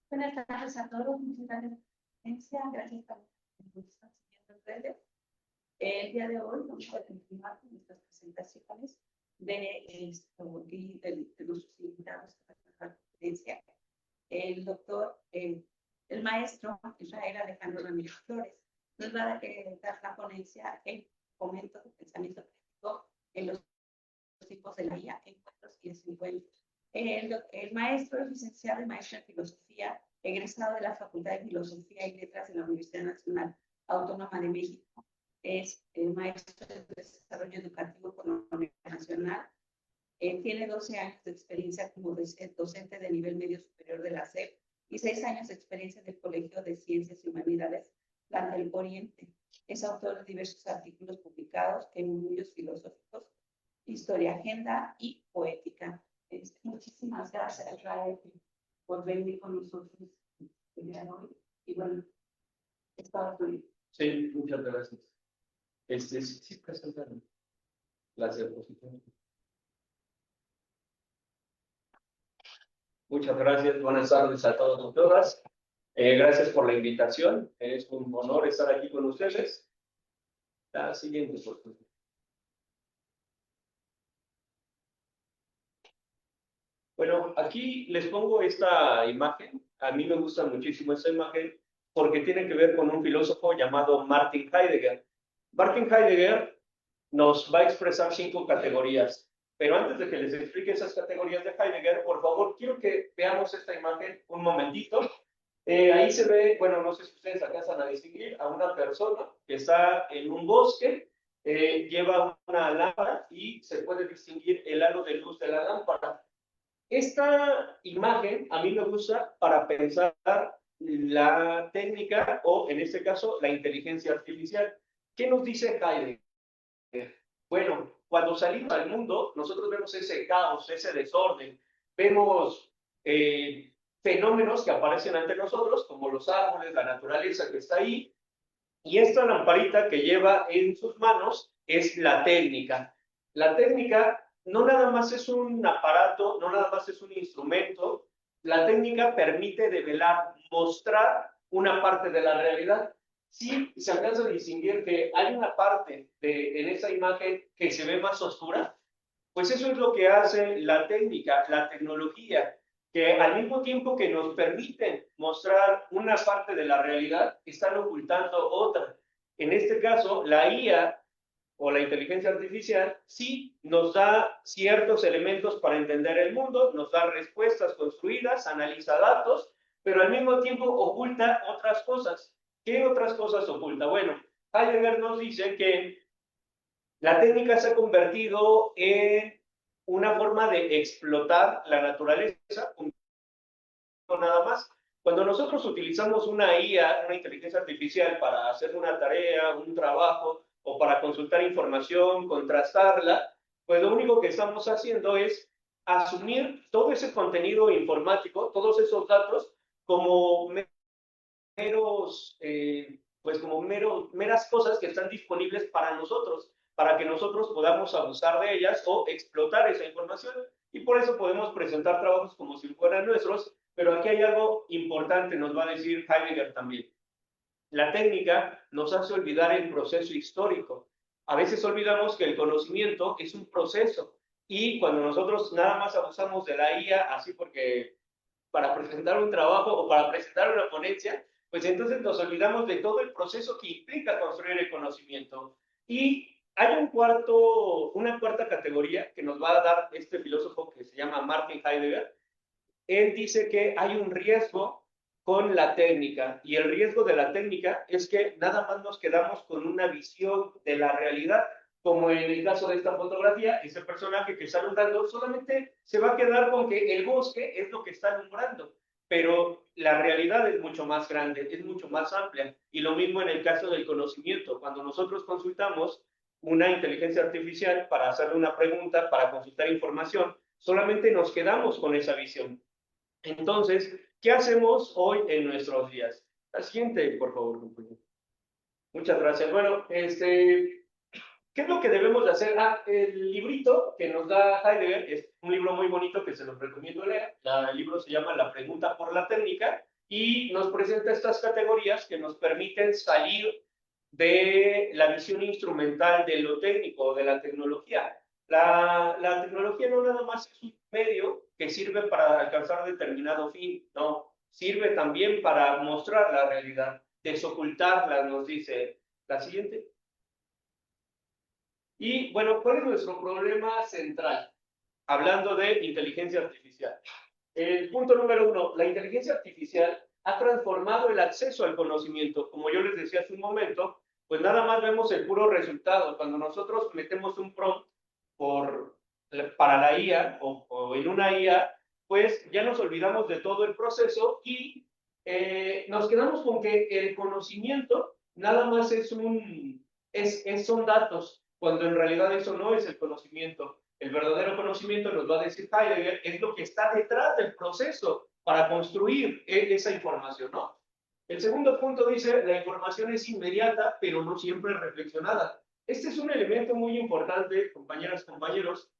Buenas tardes a todos, muchas gracias por la presencia, gracias por estar siguiendo en redes. El día de hoy vamos a continuar con nuestras presentaciones de los invitados a la conferencia. El doctor, el maestro Israel Alejandro Ramírez Flores, nos va a dar la ponencia en fomento del pensamiento crítico en los tipos de la IA, encuentros y desencuentros. El maestro es licenciado y maestro en filosofía, egresado de la Facultad de Filosofía y Letras de la Universidad Nacional Autónoma de México. Es maestro de desarrollo educativo por la Universidad Nacional. Tiene 12 años de experiencia como docente de nivel medio superior de la SEP y 6 años de experiencia en el Colegio de Ciencias y Humanidades Plan del Oriente. Es autor de diversos artículos publicados en medios filosóficos, Historia, Agenda y Poética. Muchísimas gracias, Rael, por venir con nosotros el día de hoy. Y bueno, es todo tuyo. Sí, muchas gracias. Sí presentan las diapositivas. Muchas gracias, buenas tardes a todos y todas. Gracias por la invitación, es un honor estar aquí con ustedes. La siguiente, por favor. Bueno, aquí les pongo esta imagen. A mí me gusta muchísimo esta imagen porque tiene que ver con un filósofo llamado Martin Heidegger. Martin Heidegger nos va a expresar 5 categorías. Pero antes de que les explique esas categorías de Heidegger, por favor, quiero que veamos esta imagen un momentito. Ahí se ve, bueno, no sé si ustedes alcanzan a distinguir a una persona que está en un bosque, lleva una lámpara y se puede distinguir el halo de luz de la lámpara. Esta imagen a mí me gusta para pensar la técnica o, en este caso, la inteligencia artificial. ¿Qué nos dice Heidegger? Bueno, cuando salimos al mundo, nosotros vemos ese caos, ese desorden, vemos fenómenos que aparecen ante nosotros, como los árboles, la naturaleza que está ahí, y esta lamparita que lleva en sus manos es la técnica. La técnica no nada más es un aparato, no nada más es un instrumento, la técnica permite develar, mostrar una parte de la realidad. Sí, se alcanza a distinguir que hay una parte en esa imagen que se ve más oscura, pues eso es lo que hace la técnica, la tecnología, que al mismo tiempo que nos permiten mostrar una parte de la realidad, están ocultando otra. En este caso, la IA o la inteligencia artificial sí nos da ciertos elementos para entender el mundo, nos da respuestas construidas, analiza datos, pero al mismo tiempo oculta otras cosas. ¿Qué otras cosas oculta? Bueno, Heidegger nos dice que la técnica se ha convertido en una forma de explotar la naturaleza, nada más. Cuando nosotros utilizamos una IA, una inteligencia artificial, para hacer una tarea, un trabajo, o para consultar información, contrastarla, pues lo único que estamos haciendo es asumir todo ese contenido informático, todos esos datos, como meras cosas que están disponibles para nosotros, para que nosotros podamos abusar de ellas o explotar esa información. Y por eso podemos presentar trabajos como si fueran nuestros, pero aquí hay algo importante, nos va a decir Heidegger también. La técnica nos hace olvidar el proceso histórico. A veces olvidamos que el conocimiento es un proceso, y cuando nosotros nada más abusamos de la IA, así porque para presentar un trabajo o para presentar una ponencia, pues entonces nos olvidamos de todo el proceso que implica construir el conocimiento. Y hay una cuarta categoría que nos va a dar este filósofo que se llama Martin Heidegger. Él dice que hay un riesgo con la técnica, y el riesgo de la técnica es que nada más nos quedamos con una visión de la realidad, como en el caso de esta fotografía, ese personaje que está alumbrando solamente se va a quedar con que el bosque es lo que está alumbrando, pero la realidad es mucho más grande, es mucho más amplia. Y lo mismo en el caso del conocimiento. Cuando nosotros consultamos una inteligencia artificial para hacerle una pregunta, para consultar información, solamente nos quedamos con esa visión. Entonces, ¿qué hacemos hoy en nuestros días? La siguiente, por favor, compañero. Muchas gracias. Bueno, ¿Qué es lo que debemos de hacer? El librito que nos da Heidegger es un libro muy bonito que se los recomiendo leer. El libro se llama La pregunta por la técnica y nos presenta estas categorías que nos permiten salir de la visión instrumental de lo técnico, de la tecnología. La tecnología no nada más es un medio que sirve para alcanzar determinado fin, no, sirve también para mostrar la realidad, desocultarla, nos dice la siguiente. Y bueno, ¿cuál es nuestro problema central? Hablando de inteligencia artificial. El punto número 1, la inteligencia artificial ha transformado el acceso al conocimiento. Como yo les decía hace un momento, pues nada más vemos el puro resultado. Cuando nosotros metemos un prompt para la IA o en una IA, pues ya nos olvidamos de todo el proceso y nos quedamos con que el conocimiento nada más son datos, cuando en realidad eso no es el conocimiento. El verdadero conocimiento, nos va a decir Heidegger, es lo que está detrás del proceso para construir esa información, ¿no? El segundo punto dice, la información es inmediata, pero no siempre reflexionada. Este es un elemento muy importante, compañeras, compañeros,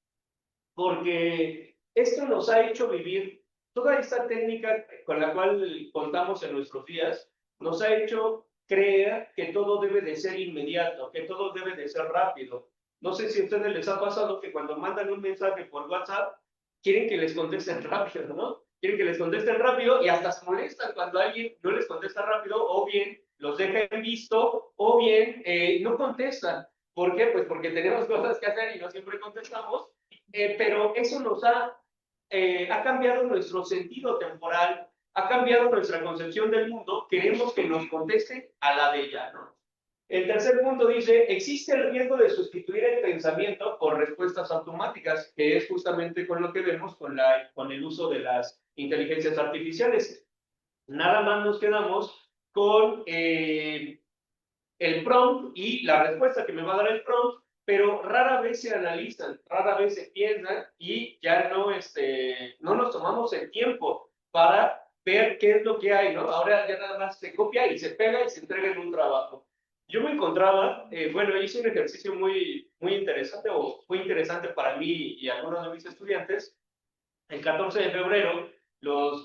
porque esto nos ha hecho vivir toda esta técnica con la cual contamos en nuestros días, nos ha hecho creer que todo debe de ser inmediato, que todo debe de ser rápido. No sé si a ustedes les ha pasado que cuando mandan un mensaje por WhatsApp, quieren que les contesten rápido, ¿no? Quieren que les contesten rápido y hasta se molestan cuando alguien no les contesta rápido, o bien los deja en visto, o bien no contestan. ¿Por qué? Pues porque tenemos cosas que hacer y no siempre contestamos, pero eso ha cambiado nuestro sentido temporal, ha cambiado nuestra concepción del mundo, queremos que nos contesten a la de ella, ¿no? El tercer punto dice, existe el riesgo de sustituir el pensamiento por respuestas automáticas, que es justamente con lo que vemos con el uso de las inteligencias artificiales. Nada más nos quedamos con el prompt y la respuesta que me va a dar el prompt, pero rara vez se analizan, rara vez se piensan y ya no nos tomamos el tiempo para ver qué es lo que hay, ¿no? Ahora ya nada más se copia y se pega y se entrega en un trabajo. Yo me encontraba, bueno, hice un ejercicio muy, muy interesante, o fue interesante para mí y algunos de mis estudiantes. El 14 de febrero,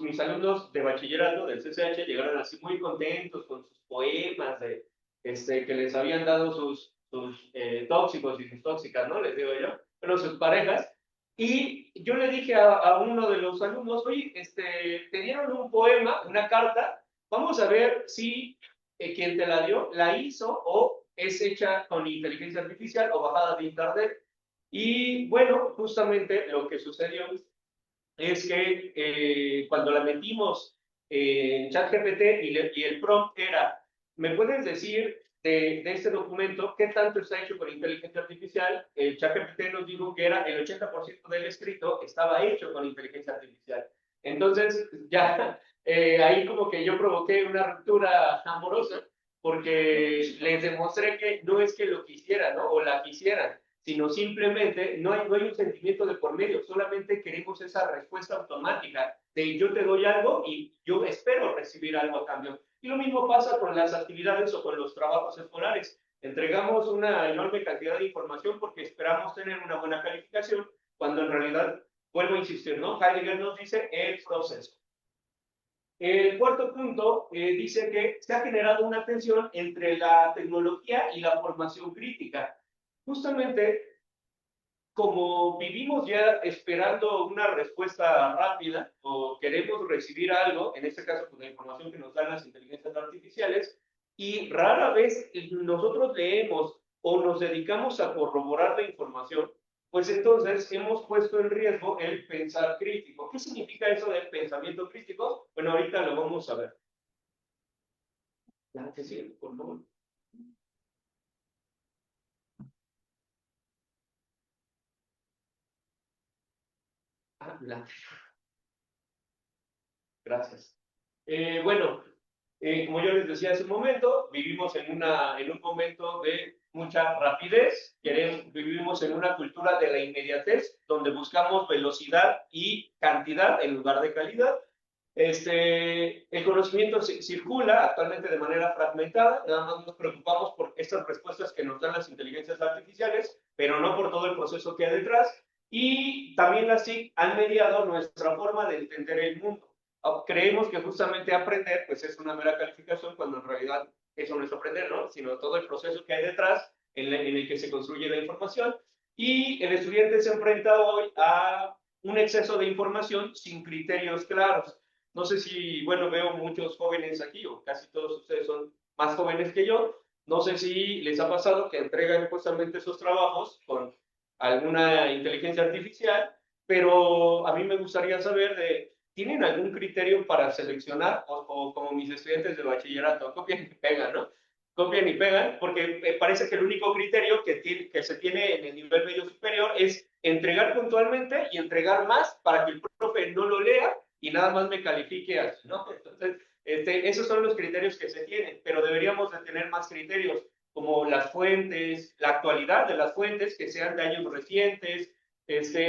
mis alumnos de bachillerato del CCH llegaron así muy contentos con sus poemas que les habían dado sus tóxicos y sus tóxicas, ¿no? Les digo yo, pero sus parejas. Y yo le dije a uno de los alumnos, oye, te dieron un poema, una carta, vamos a ver si quien te la dio la hizo o es hecha con inteligencia artificial o bajada de internet. Y bueno, justamente lo que sucedió es que cuando la metimos en ChatGPT y el prompt era, ¿me puedes decir de este documento qué tanto está hecho con inteligencia artificial? El ChatGPT nos dijo que era el 80% del escrito estaba hecho con inteligencia artificial. Entonces, ya ahí como que yo provoqué una ruptura amorosa porque les demostré que no es que lo quisieran, ¿no? O la quisieran, sino simplemente no hay un sentimiento de por medio, solamente queremos esa respuesta automática de yo te doy algo y yo espero recibir algo a cambio. Y lo mismo pasa con las actividades o con los trabajos escolares. Entregamos una enorme cantidad de información porque esperamos tener una buena calificación, cuando en realidad, vuelvo a insistir, ¿no? Heidegger nos dice el proceso. El cuarto punto dice que se ha generado una tensión entre la tecnología y la formación crítica. Justamente, como vivimos ya esperando una respuesta rápida o queremos recibir algo, en este caso, pues, la información que nos dan las inteligencias artificiales, y rara vez nosotros leemos o nos dedicamos a corroborar la información, pues entonces hemos puesto en riesgo el pensar crítico. ¿Qué significa eso del pensamiento crítico? Bueno, ahorita lo vamos a ver. La que sigue, por favor. Gracias. Bueno, como yo les decía hace un momento, vivimos en un momento de mucha rapidez, vivimos en una cultura de la inmediatez, donde buscamos velocidad y cantidad en lugar de calidad. El conocimiento circula actualmente de manera fragmentada, nada más nos preocupamos por estas respuestas que nos dan las inteligencias artificiales, pero no por todo el proceso que hay detrás. Y también las TIC han mediado nuestra forma de entender el mundo. Creemos que justamente aprender pues es una mera calificación cuando en realidad eso no es aprender, ¿no? Sino todo el proceso que hay detrás en el que se construye la información. Y el estudiante se enfrenta hoy a un exceso de información sin criterios claros. No sé si, bueno, veo muchos jóvenes aquí, o casi todos ustedes son más jóvenes que yo. No sé si les ha pasado que entregan justamente esos trabajos con alguna inteligencia artificial, pero a mí me gustaría saber de, ¿tienen algún criterio para seleccionar o como mis estudiantes de bachillerato, copian y pegan, ¿no? Copian y pegan, porque me parece que el único criterio que se tiene en el nivel medio superior es entregar puntualmente y entregar más para que el profe no lo lea y nada más me califique así, ¿no? Entonces, esos son los criterios que se tienen, pero deberíamos de tener más criterios, como las fuentes, la actualidad de las fuentes, que sean de años recientes,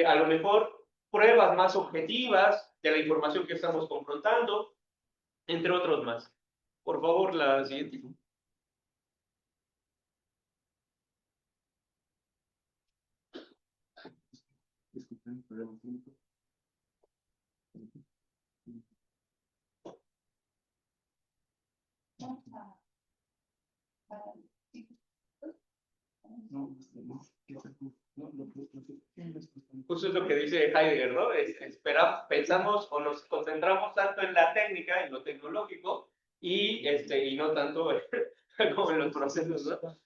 a lo mejor pruebas más objetivas de la información que estamos confrontando, entre otros más. Por favor, la siguiente. Justo es lo que dice Heidegger, ¿no? Pensamos o nos concentramos tanto en la técnica, en lo tecnológico, y no tanto como en los procesos, ¿no?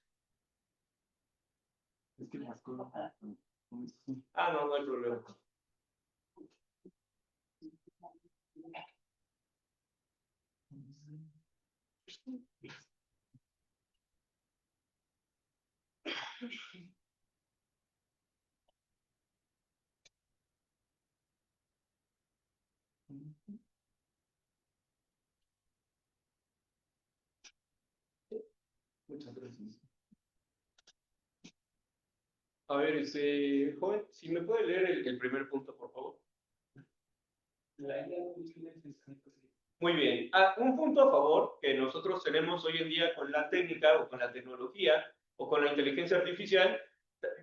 Ah, no, no hay problema. Muchas gracias. A ver, joven, si me puede leer el primer punto, por favor. Muy bien. Un punto a favor que nosotros tenemos hoy en día con la técnica o con la tecnología o con la inteligencia artificial,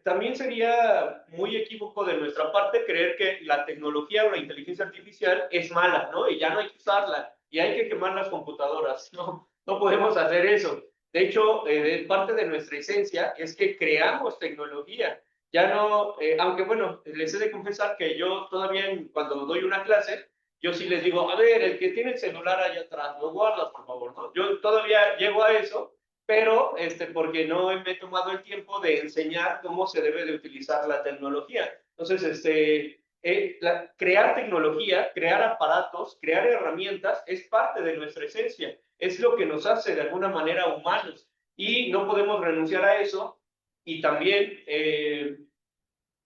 también sería muy equívoco de nuestra parte creer que la tecnología o la inteligencia artificial es mala, ¿no? Y ya no hay que usarla y hay que quemar las computadoras. No, no podemos hacer eso. De hecho, parte de nuestra esencia es que creamos tecnología. Ya no, aunque bueno, les he de confesar que yo todavía cuando doy una clase, yo sí les digo, a ver, el que tiene el celular allá atrás, lo guardas, por favor, ¿no? Yo todavía llego a eso, pero porque no me he tomado el tiempo de enseñar cómo se debe de utilizar la tecnología. Entonces, crear tecnología, crear aparatos, crear herramientas es parte de nuestra esencia, es lo que nos hace de alguna manera humanos y no podemos renunciar a eso. Y también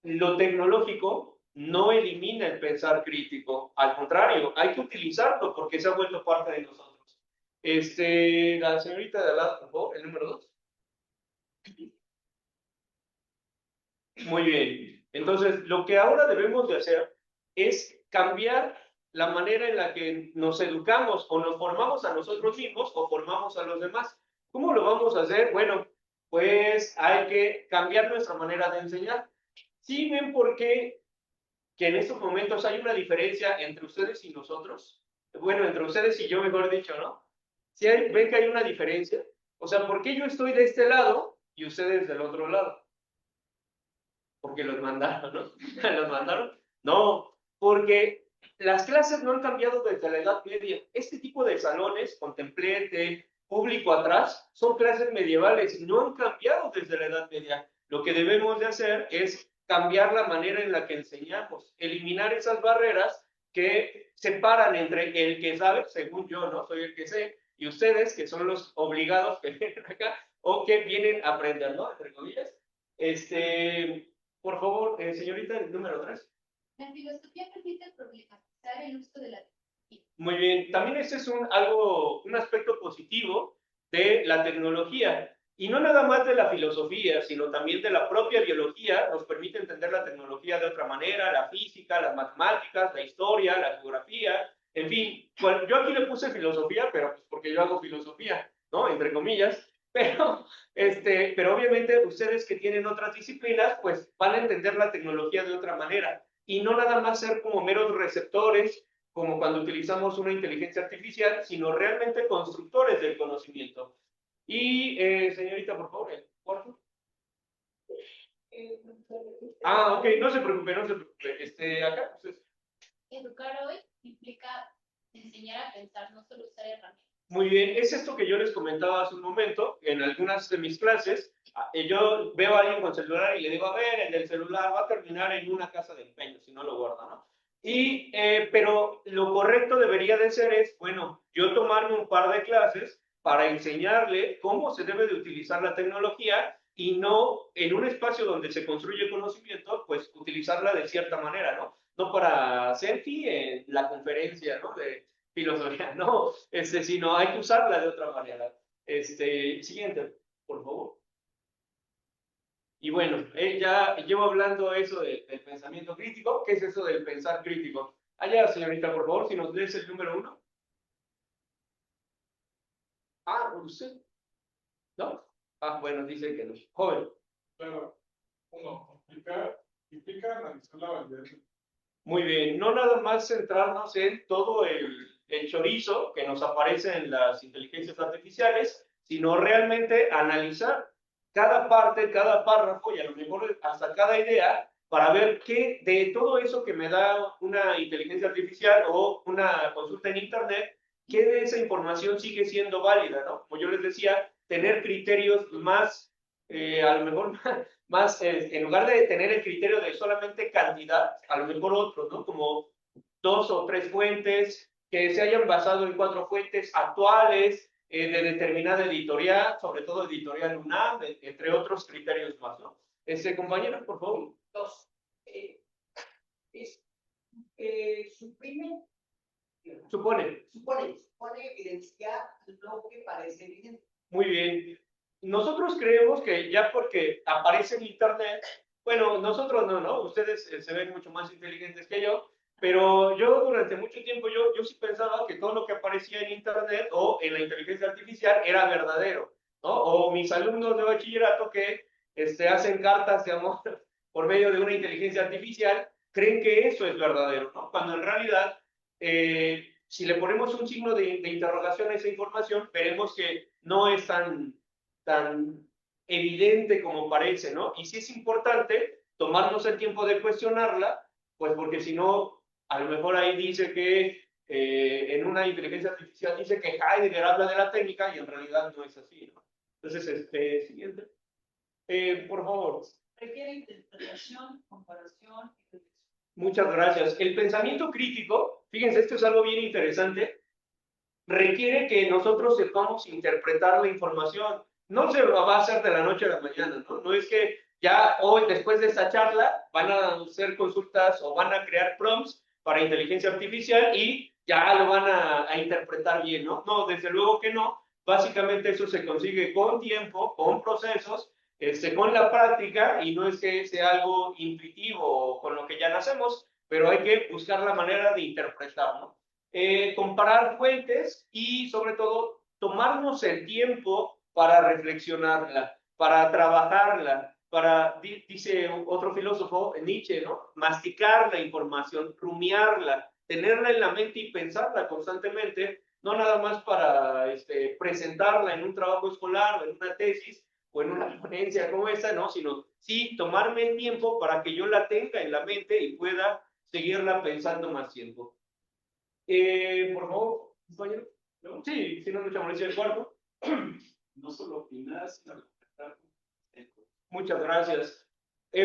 lo tecnológico no elimina el pensar crítico, al contrario, hay que utilizarlo porque se ha vuelto parte de nosotros. La señorita de al lado, por favor, el número 2. Muy bien. Entonces, lo que ahora debemos de hacer es cambiar la manera en la que nos educamos o nos formamos a nosotros mismos o formamos a los demás. ¿Cómo lo vamos a hacer? Bueno, pues hay que cambiar nuestra manera de enseñar. ¿Sí ven por qué que en estos momentos hay una diferencia entre ustedes y nosotros? Bueno, entre ustedes y yo, mejor dicho, ¿no? ¿Sí ven que hay una diferencia? O sea, ¿por qué yo estoy de este lado y ustedes del otro lado? Porque los mandaron, ¿no? ¿Los mandaron? No, porque las clases no han cambiado desde la Edad Media. Este tipo de salones, con templete, público atrás, son clases medievales, no han cambiado desde la Edad Media. Lo que debemos de hacer es cambiar la manera en la que enseñamos, eliminar esas barreras que separan entre el que sabe, según yo, ¿no? Soy el que sé, y ustedes, que son los obligados que vienen acá, o que vienen a aprender, ¿no? Entre comillas. Por favor, señorita, el número 3. La filosofía permite problematizar el uso de la tecnología. Muy bien, también ese es un aspecto positivo de la tecnología. Y no nada más de la filosofía, sino también de la propia biología, nos permite entender la tecnología de otra manera, la física, las matemáticas, la historia, la geografía. En fin, bueno, yo aquí le puse filosofía, pero pues porque yo hago filosofía, ¿no? Entre comillas. Pero obviamente ustedes que tienen otras disciplinas, pues van a entender la tecnología de otra manera. Y no nada más ser como meros receptores, como cuando utilizamos una inteligencia artificial, sino realmente constructores del conocimiento. Y, señorita, por favor, el cuarto. Ok, no se preocupe, no se preocupe. Acá, pues, Educar hoy implica enseñar a pensar, no solo usar herramientas. muy bien, es esto que yo les comentaba hace un momento, en algunas de mis clases, yo veo a alguien con celular y le digo, a ver, el del celular va a terminar en una casa de empeño si no lo guarda, ¿no? Pero lo correcto debería de ser es, bueno, yo tomarme un par de clases para enseñarle cómo se debe de utilizar la tecnología y no en un espacio donde se construye conocimiento, pues utilizarla de cierta manera, ¿no? No para selfie en la conferencia, ¿no? De filosofía, no, sino hay que usarla de otra manera. Siguiente, por favor. Y bueno, ya llevo hablando eso del pensamiento crítico. ¿Qué es eso del pensar crítico? Allá, señorita, por favor, si nos lees el número 1. ¿Usted? ¿No? Bueno, dice que no. Joven. Claro, uno, implica analizar la validez. Muy bien, no nada más centrarnos en todo el chorizo que nos aparece en las inteligencias artificiales, sino realmente analizar cada parte, cada párrafo y a lo mejor hasta cada idea para ver qué de todo eso que me da una inteligencia artificial o una consulta en internet, qué de esa información sigue siendo válida, ¿no? Como yo les decía, tener criterios más, a lo mejor más, en lugar de tener el criterio de solamente cantidad, a lo mejor otros, ¿no? Como 2 o 3 fuentes, que se hayan basado en 4 fuentes actuales, de determinada editorial, sobre todo editorial UNAM, entre otros criterios más, ¿no? Compañero, por favor. Dos. Supone evidenciar lo que parece evidente. Muy bien. Nosotros creemos que ya porque aparece en internet, bueno, nosotros no, ustedes se ven mucho más inteligentes que yo, pero yo durante mucho tiempo yo sí pensaba que todo lo que aparecía en internet o en la inteligencia artificial era verdadero, ¿no? O mis alumnos de bachillerato que hacen cartas de amor por medio de una inteligencia artificial, creen que eso es verdadero, ¿no? Cuando en realidad, si le ponemos un signo de interrogación a esa información, veremos que no es tan evidente como parece, ¿no? Y sí es importante tomarnos el tiempo de cuestionarla, pues porque si no, a lo mejor ahí dice que en una inteligencia artificial dice que Heidegger habla de la técnica y en realidad no es así, ¿no? Entonces, siguiente. Por favor. Requiere interpretación, comparación y reflexión. Muchas gracias. El pensamiento crítico, fíjense, esto es algo bien interesante, requiere que nosotros sepamos interpretar la información. No se va a hacer de la noche a la mañana, ¿no? No es que ya hoy, después de esta charla, van a hacer consultas o van a crear prompts para inteligencia artificial y ya lo van a interpretar bien, ¿no? No, desde luego que no. Básicamente eso se consigue con tiempo, con procesos, con la práctica, y no es que sea algo intuitivo o con lo que ya nacemos, pero hay que buscar la manera de interpretar, ¿no? Comparar fuentes y sobre todo tomarnos el tiempo para reflexionarla, para trabajarla, dice otro filósofo, Nietzsche, ¿no? Masticar la información, rumiarla, tenerla en la mente y pensarla constantemente, no nada más para presentarla en un trabajo escolar o en una tesis o en una ponencia como esta, ¿no? Sino sí tomarme el tiempo para que yo la tenga en la mente y pueda seguirla pensando más tiempo. Por favor, compañero. ¿No? Sí, si no, mucha molestia del cuarto. No solo opinar, sino respetar. Muchas gracias.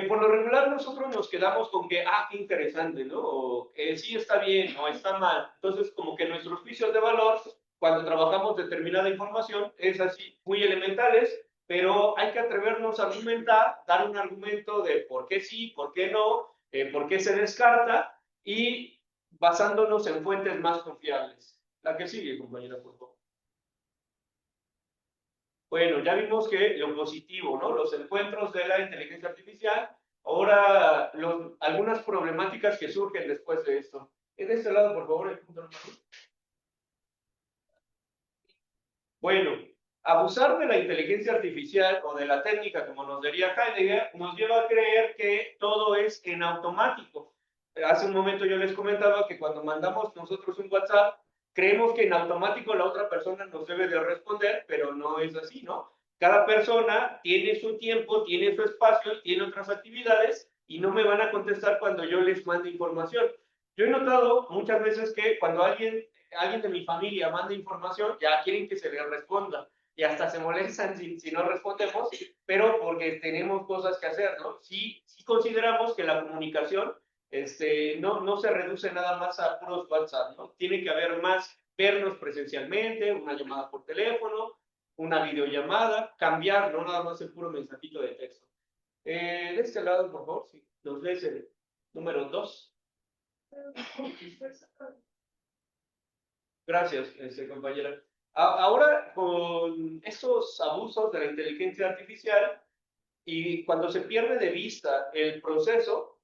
Por lo regular, nosotros nos quedamos con que, qué interesante, ¿no? O sí está bien o está mal. Entonces, como que nuestros juicios de valor, cuando trabajamos determinada información, es así, muy elementales, pero hay que atrevernos a argumentar, dar un argumento de por qué sí, por qué no, por qué se descarta, y basándonos en fuentes más confiables. La que sigue, compañera, por favor. Bueno, ya vimos que lo positivo, ¿no? Los encuentros de la inteligencia artificial. Ahora, algunas problemáticas que surgen después de esto. De este lado, por favor, el punto número 1. Bueno, abusar de la inteligencia artificial o de la técnica, como nos diría Heidegger, nos lleva a creer que todo es en automático. Hace un momento yo les comentaba que cuando mandamos nosotros un WhatsApp, creemos que en automático la otra persona nos debe de responder, pero no es así, ¿no? Cada persona tiene su tiempo, tiene su espacio, tiene otras actividades y no me van a contestar cuando yo les mande información. Yo he notado muchas veces que cuando alguien de mi familia manda información, ya quieren que se le responda y hasta se molestan si no respondemos, pero porque tenemos cosas que hacer, ¿no? Sí consideramos que la comunicación no se reduce nada más a puros WhatsApp, ¿no? Tiene que haber más, vernos presencialmente, una llamada por teléfono, una videollamada, cambiar, no nada más el puro mensajito de texto. De este lado, por favor, si nos lees el número 2. Gracias, compañera. Ahora, con estos abusos de la inteligencia artificial y cuando se pierde de vista el proceso,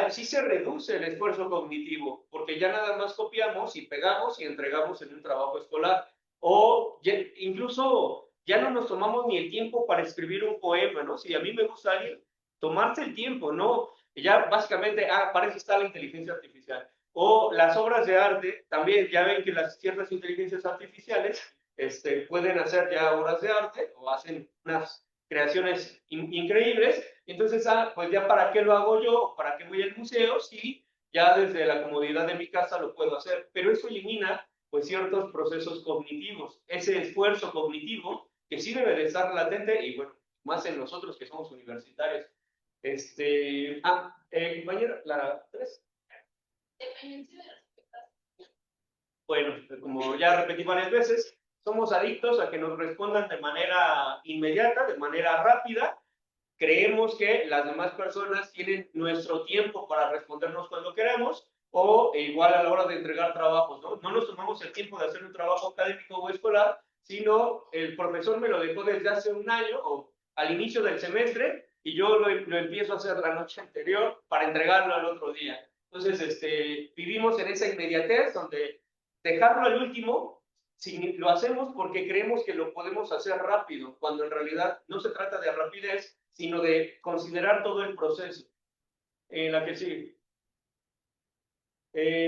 sí se reduce el esfuerzo cognitivo, porque ya nada más copiamos y pegamos y entregamos en un trabajo escolar. O incluso ya no nos tomamos ni el tiempo para escribir un poema, ¿no? Si a mí me gusta alguien, tomarse el tiempo, ¿no? Ya básicamente, para eso está la inteligencia artificial. O las obras de arte, también ya ven que las ciertas inteligencias artificiales pueden hacer ya obras de arte o hacen unas creaciones increíbles. Entonces, pues ya para qué lo hago yo, para qué voy al museo, si ya desde la comodidad de mi casa lo puedo hacer. Pero eso elimina pues ciertos procesos cognitivos, ese esfuerzo cognitivo que sí debe de estar latente y bueno, más en nosotros que somos universitarios. Compañera, la 3. Dependencia de las expectativas. Bueno, como ya repetí varias veces, somos adictos a que nos respondan de manera inmediata, de manera rápida. Creemos que las demás personas tienen nuestro tiempo para respondernos cuando queremos o igual a la hora de entregar trabajos, ¿no? No nos tomamos el tiempo de hacer un trabajo académico o escolar, sino el profesor me lo dejó desde hace un año o al inicio del semestre y yo lo empiezo a hacer la noche anterior para entregarlo al otro día. Entonces, vivimos en esa inmediatez donde dejarlo al último, si lo hacemos porque creemos que lo podemos hacer rápido, cuando en realidad no se trata de rapidez, sino de considerar todo el proceso. La que sigue.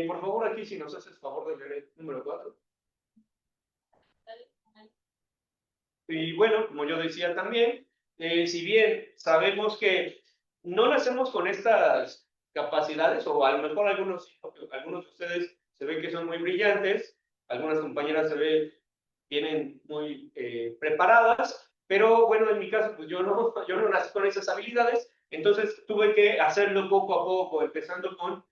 Por favor, aquí si nos haces favor de leer el número 4. Y bueno, como yo decía también, si bien sabemos que no nacemos con estas capacidades, o a lo mejor algunos de ustedes se ven que son muy brillantes, algunas compañeras se ven, vienen muy preparadas, pero bueno, en mi caso, pues yo no nací con esas habilidades, entonces tuve que hacerlo poco a poco, empezando con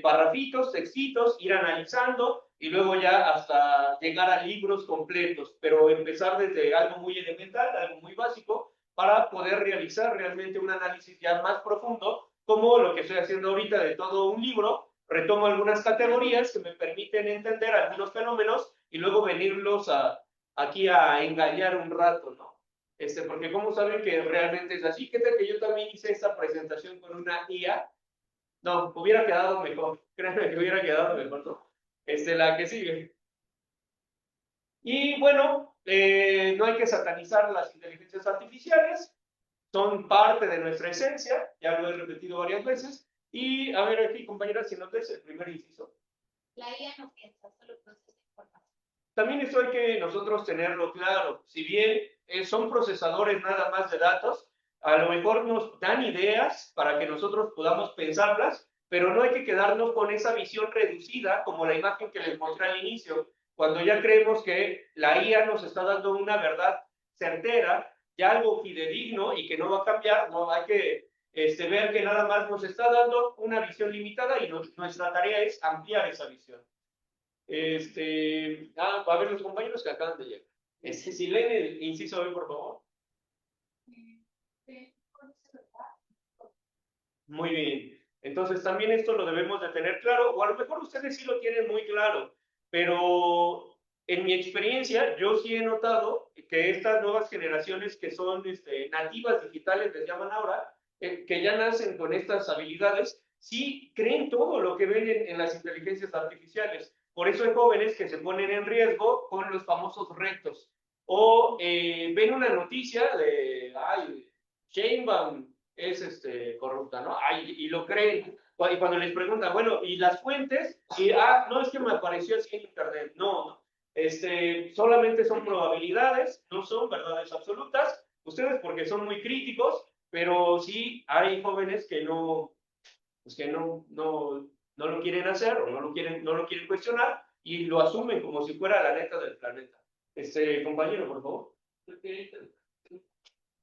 parrafitos, textitos, ir analizando y luego ya hasta llegar a libros completos, pero empezar desde algo muy elemental, algo muy básico, para poder realizar realmente un análisis ya más profundo, como lo que estoy haciendo ahorita de todo un libro. Retomo algunas categorías que me permiten entender algunos fenómenos y luego venirlos aquí a engañar un rato, ¿no? Porque como saben que realmente es así, ¿qué tal que yo también hice esta presentación con una IA? No, hubiera quedado mejor, créanme que hubiera quedado mejor, ¿no? La que sigue. Y bueno, no hay que satanizar las inteligencias artificiales, son parte de nuestra esencia, ya lo he repetido varias veces. Y a ver aquí, compañera, si nos des el primer inciso. La IA no piensa, solo procesa información. También esto hay que nosotros tenerlo claro. Si bien son procesadores nada más de datos, a lo mejor nos dan ideas para que nosotros podamos pensarlas, pero no hay que quedarnos con esa visión reducida como la imagen que les mostré al inicio, cuando ya creemos que la IA nos está dando una verdad certera, ya algo fidedigno y que no va a cambiar. No hay que ver que nada más nos está dando una visión limitada y nuestra tarea es ampliar esa visión. A ver los compañeros que acaban de llegar. Si leen el inciso B, por favor. Muy bien. Entonces también esto lo debemos de tener claro, o a lo mejor ustedes sí lo tienen muy claro, pero en mi experiencia yo sí he notado que estas nuevas generaciones que son nativas digitales, les llaman ahora, que ya nacen con estas habilidades, sí creen todo lo que ven en las inteligencias artificiales. Por eso hay jóvenes que se ponen en riesgo con los famosos retos. O ven una noticia de, ay, Sheinbaum es corrupta, ¿no? Ay, y lo creen. Y cuando les preguntan, bueno, ¿y las fuentes? Y, no, es que me apareció así en internet. No, solamente son probabilidades, no son verdades absolutas. Ustedes porque son muy críticos, pero sí hay jóvenes que no, pues que no lo quieren hacer o no lo quieren cuestionar y lo asumen como si fuera la neta del planeta. Compañero, por favor.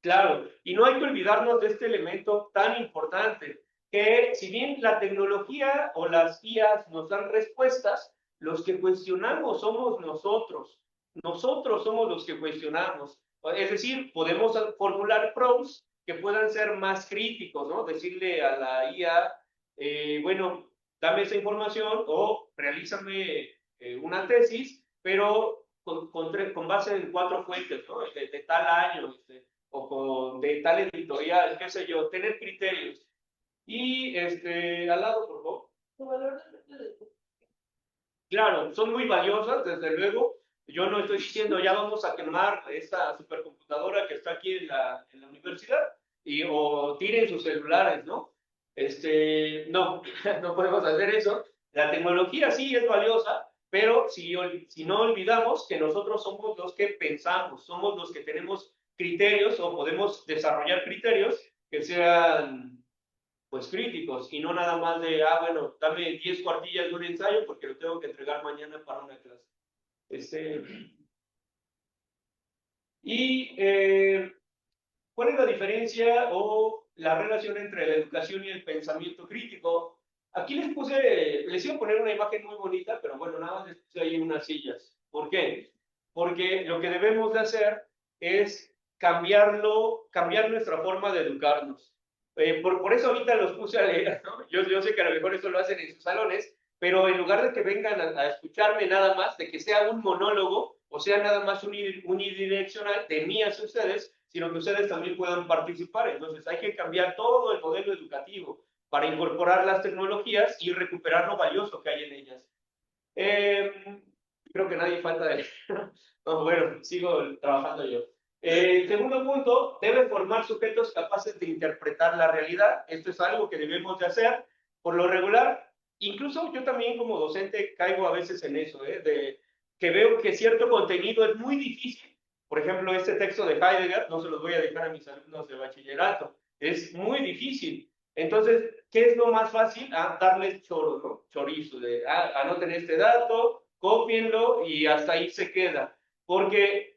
Claro, y no hay que olvidarnos de este elemento tan importante, que si bien la tecnología o las IAs nos dan respuestas, los que cuestionamos somos nosotros. Nosotros somos los que cuestionamos. Es decir, podemos formular prompts que puedan ser más críticos, ¿no? Decirle a la IA, bueno, dame esa información o realízame una tesis, pero con base en 4 fuentes, ¿no? De tal año, o de tal editorial, qué sé yo, tener criterios. Y al lado, por favor. Claro, son muy valiosas, desde luego. Yo no estoy diciendo ya vamos a quemar esta supercomputadora que está aquí en la universidad o tiren sus celulares, ¿no? No, no podemos hacer eso. La tecnología sí es valiosa, pero si no olvidamos que nosotros somos los que pensamos, somos los que tenemos criterios o podemos desarrollar criterios que sean pues críticos y no nada más de, bueno, dame 10 cuartillas de un ensayo porque lo tengo que entregar mañana para una clase. ¿Cuál es la diferencia o la relación entre la educación y el pensamiento crítico? Aquí les iba a poner una imagen muy bonita, pero bueno, nada más les puse ahí unas sillas. ¿Por qué? Porque lo que debemos de hacer es cambiar nuestra forma de educarnos. Por eso ahorita los puse a leer, ¿no? Yo sé que a lo mejor eso lo hacen en sus salones, pero en lugar de que vengan a escucharme nada más, de que sea un monólogo, o sea nada más unidireccional de mí hacia ustedes, sino que ustedes también puedan participar. Entonces hay que cambiar todo el modelo educativo para incorporar las tecnologías y recuperar lo valioso que hay en ellas. Creo que nadie falta de... No, bueno, sigo trabajando yo. Segundo punto, deben formar sujetos capaces de interpretar la realidad. Esto es algo que debemos de hacer. Por lo regular, incluso yo también como docente caigo a veces en eso, de que veo que cierto contenido es muy difícil. Por ejemplo, este texto de Heidegger, no se los voy a dejar a mis alumnos de bachillerato. Es muy difícil. Entonces, ¿qué es lo más fácil? Darles choro, ¿no? Chorizo, de anoten este dato, cópienlo y hasta ahí se queda. Porque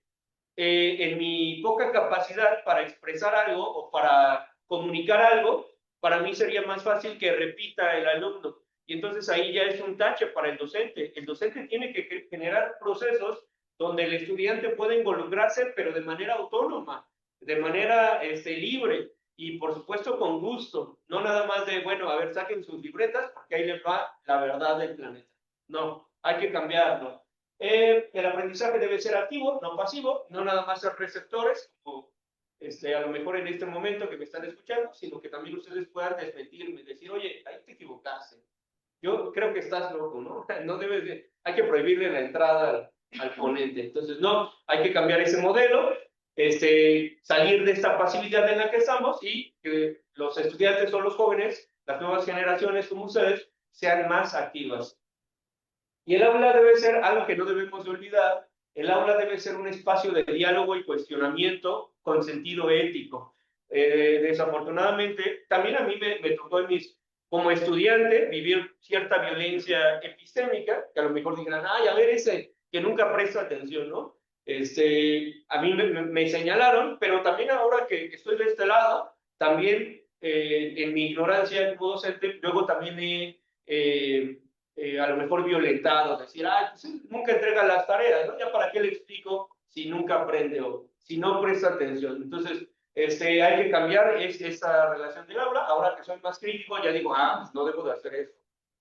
en mi poca capacidad para expresar algo o para comunicar algo, para mí sería más fácil que repita el alumno. Y entonces ahí ya es un tache para el docente. El docente tiene que generar procesos donde el estudiante pueda involucrarse, pero de manera autónoma, de manera libre y por supuesto con gusto. No nada más de, bueno, a ver, saquen sus libretas porque ahí les va la verdad del planeta. No, hay que cambiarlo. El aprendizaje debe ser activo, no pasivo, no nada más ser receptores, como a lo mejor en este momento que me están escuchando, sino que también ustedes puedan desmentirme, decir, oye, ahí te equivocaste. Yo creo que estás loco, ¿no? No debes de, hay que prohibirle la entrada al ponente. Entonces, no, hay que cambiar ese modelo, salir de esta pasividad en la que estamos y que los estudiantes o los jóvenes, las nuevas generaciones como ustedes, sean más activas. Y el aula debe ser algo que no debemos de olvidar. El aula debe ser un espacio de diálogo y cuestionamiento con sentido ético. Desafortunadamente, también a mí me tocó como estudiante vivir cierta violencia epistémica, que a lo mejor digan, ay, a ver ese que nunca presta atención, ¿no? A mí me señalaron, pero también ahora que estoy de este lado, también en mi ignorancia como docente, luego también a lo mejor violentado, decir, pues nunca entrega las tareas, ¿no? Ya para qué le explico si nunca aprende o si no presta atención. Entonces, hay que cambiar esa relación del aula. Ahora que soy más crítico, ya digo, pues no debo de hacer eso.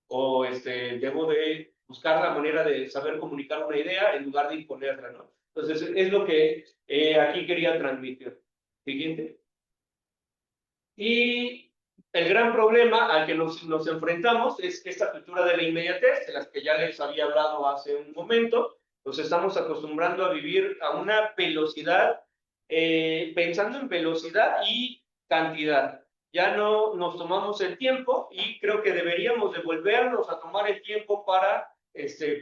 O debo de buscar la manera de saber comunicar una idea en lugar de imponerla, ¿no? Entonces, es lo que aquí quería transmitir. Siguiente. Y el gran problema al que nos enfrentamos es esta cultura de la inmediatez, de las que ya les había hablado hace un momento. Nos estamos acostumbrando a vivir a una velocidad, pensando en velocidad y cantidad. Ya no nos tomamos el tiempo y creo que deberíamos devolvernos a tomar el tiempo para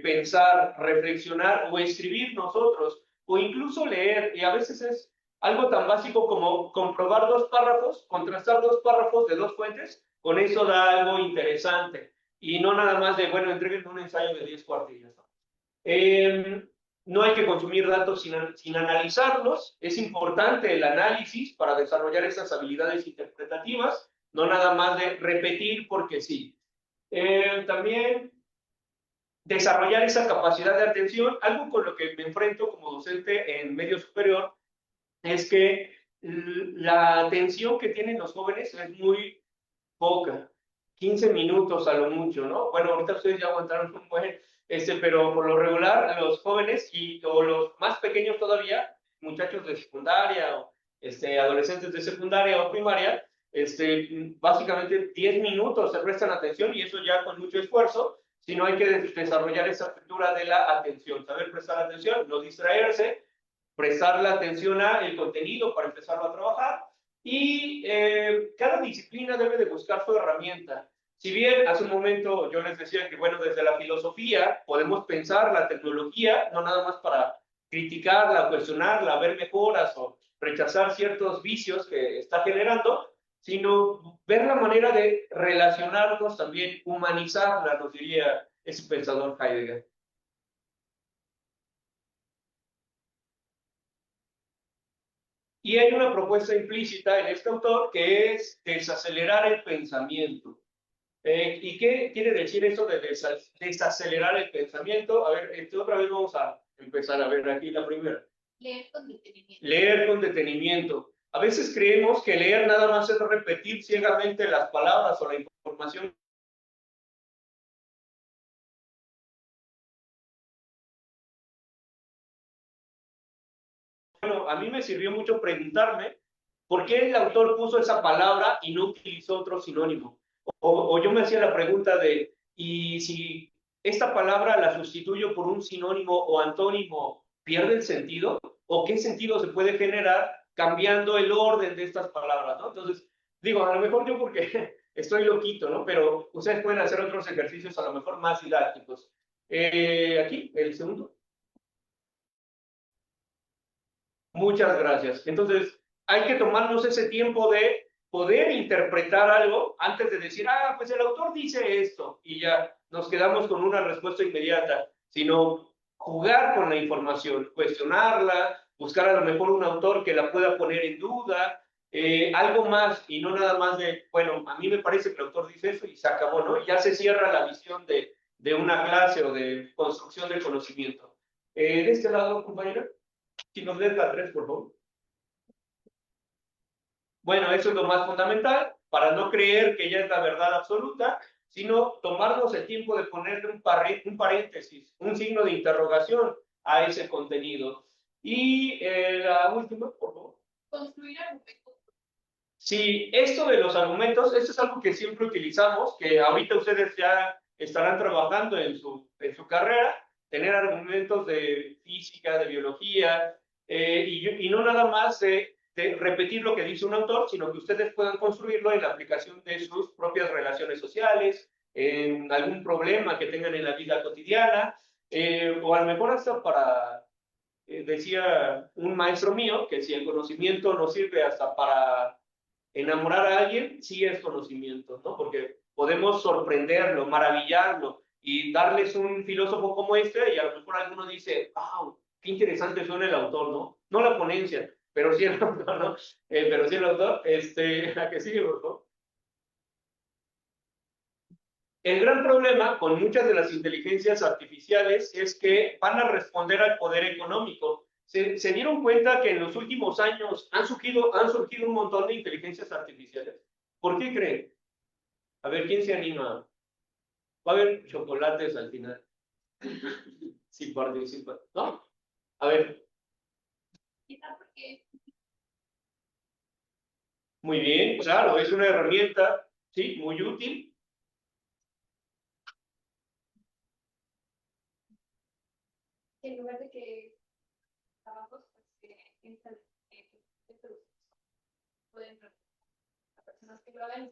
pensar, reflexionar o escribir nosotros, o incluso leer, y a veces es algo tan básico como comprobar dos párrafos, contrastar dos párrafos de dos fuentes, con eso da algo interesante, y no nada más de, bueno, entreguen un ensayo de 10 cuartillas. No hay que consumir datos sin analizarlos, es importante el análisis para desarrollar esas habilidades interpretativas, no nada más de repetir porque sí. También desarrollar esa capacidad de atención, algo con lo que me enfrento como docente en medio superior, es que la atención que tienen los jóvenes es muy poca, 15 minutos a lo mucho, ¿no? Bueno, ahorita ustedes ya aguantaron un buen, pero por lo regular los jóvenes o los más pequeños todavía, muchachos de secundaria o adolescentes de secundaria o primaria, básicamente 10 minutos se prestan atención y eso ya con mucho esfuerzo, si no hay que desarrollar esa cultura de la atención, saber prestar atención, no distraerse, prestar la atención al contenido para empezarlo a trabajar y cada disciplina debe de buscar su herramienta. Si bien hace un momento yo les decía que, bueno, desde la filosofía podemos pensar la tecnología, no nada más para criticarla, cuestionarla, ver mejoras o rechazar ciertos vicios que está generando, sino ver la manera de relacionarnos también, humanizarla, nos diría ese pensador Heidegger. Y hay una propuesta implícita en este autor que es desacelerar el pensamiento. ¿Y qué quiere decir eso de desacelerar el pensamiento? A ver, otra vez vamos a empezar a ver aquí la primera. Leer con detenimiento. Leer con detenimiento. A veces creemos que leer nada más es repetir ciegamente las palabras o la información. Bueno, a mí me sirvió mucho preguntarme por qué el autor puso esa palabra y no utilizó otro sinónimo. O yo me hacía la pregunta de, ¿y si esta palabra la sustituyo por un sinónimo o antónimo, pierde el sentido? ¿O qué sentido se puede generar cambiando el orden de estas palabras, ¿no? Entonces, digo, a lo mejor yo porque estoy loquito, ¿no? Pero ustedes pueden hacer otros ejercicios a lo mejor más didácticos. Aquí, el segundo. Muchas gracias. Entonces, hay que tomarnos ese tiempo de poder interpretar algo antes de decir, ah, pues el autor dice esto, y ya nos quedamos con una respuesta inmediata, sino jugar con la información, cuestionarla, buscar a lo mejor un autor que la pueda poner en duda, algo más, y no nada más de, bueno, a mí me parece que el autor dice eso y se acabó, ¿no? Y ya se cierra la visión de una clase o de construcción del conocimiento. De este lado, compañera. Si nos lees la 3, por favor. Bueno, eso es lo más fundamental, para no creer que ya es la verdad absoluta, sino tomarnos el tiempo de ponerle un paréntesis, un signo de interrogación a ese contenido. Y la última, por favor. Construir argumentos. Sí, esto de los argumentos, esto es algo que siempre utilizamos, que ahorita ustedes ya estarán trabajando en su carrera, tener argumentos de física, de biología, y no nada más de repetir lo que dice un autor, sino que ustedes puedan construirlo en la aplicación de sus propias relaciones sociales, en algún problema que tengan en la vida cotidiana, o a lo mejor hasta para, decía un maestro mío, que si el conocimiento nos sirve hasta para enamorar a alguien, sí es conocimiento, ¿no? Porque podemos sorprenderlo, maravillarlo y darles un filósofo como este y a lo mejor alguno dice, wow, qué interesante suena el autor, ¿no? No la ponencia, pero sí el autor, ¿no? Pero sí el autor, ¿a que sigue, por favor? El gran problema con muchas de las inteligencias artificiales es que van a responder al poder económico. Se dieron cuenta que en los últimos años han surgido un montón de inteligencias artificiales. ¿Por qué creen? A ver, ¿quién se anima? Va a haber chocolates al final. Sí, participa. ¿No? A ver. Quizá porque Muy bien, claro, es una herramienta ¿sí? Muy útil. En lugar de que trabajos, pues, pueden las personas que lo hagan,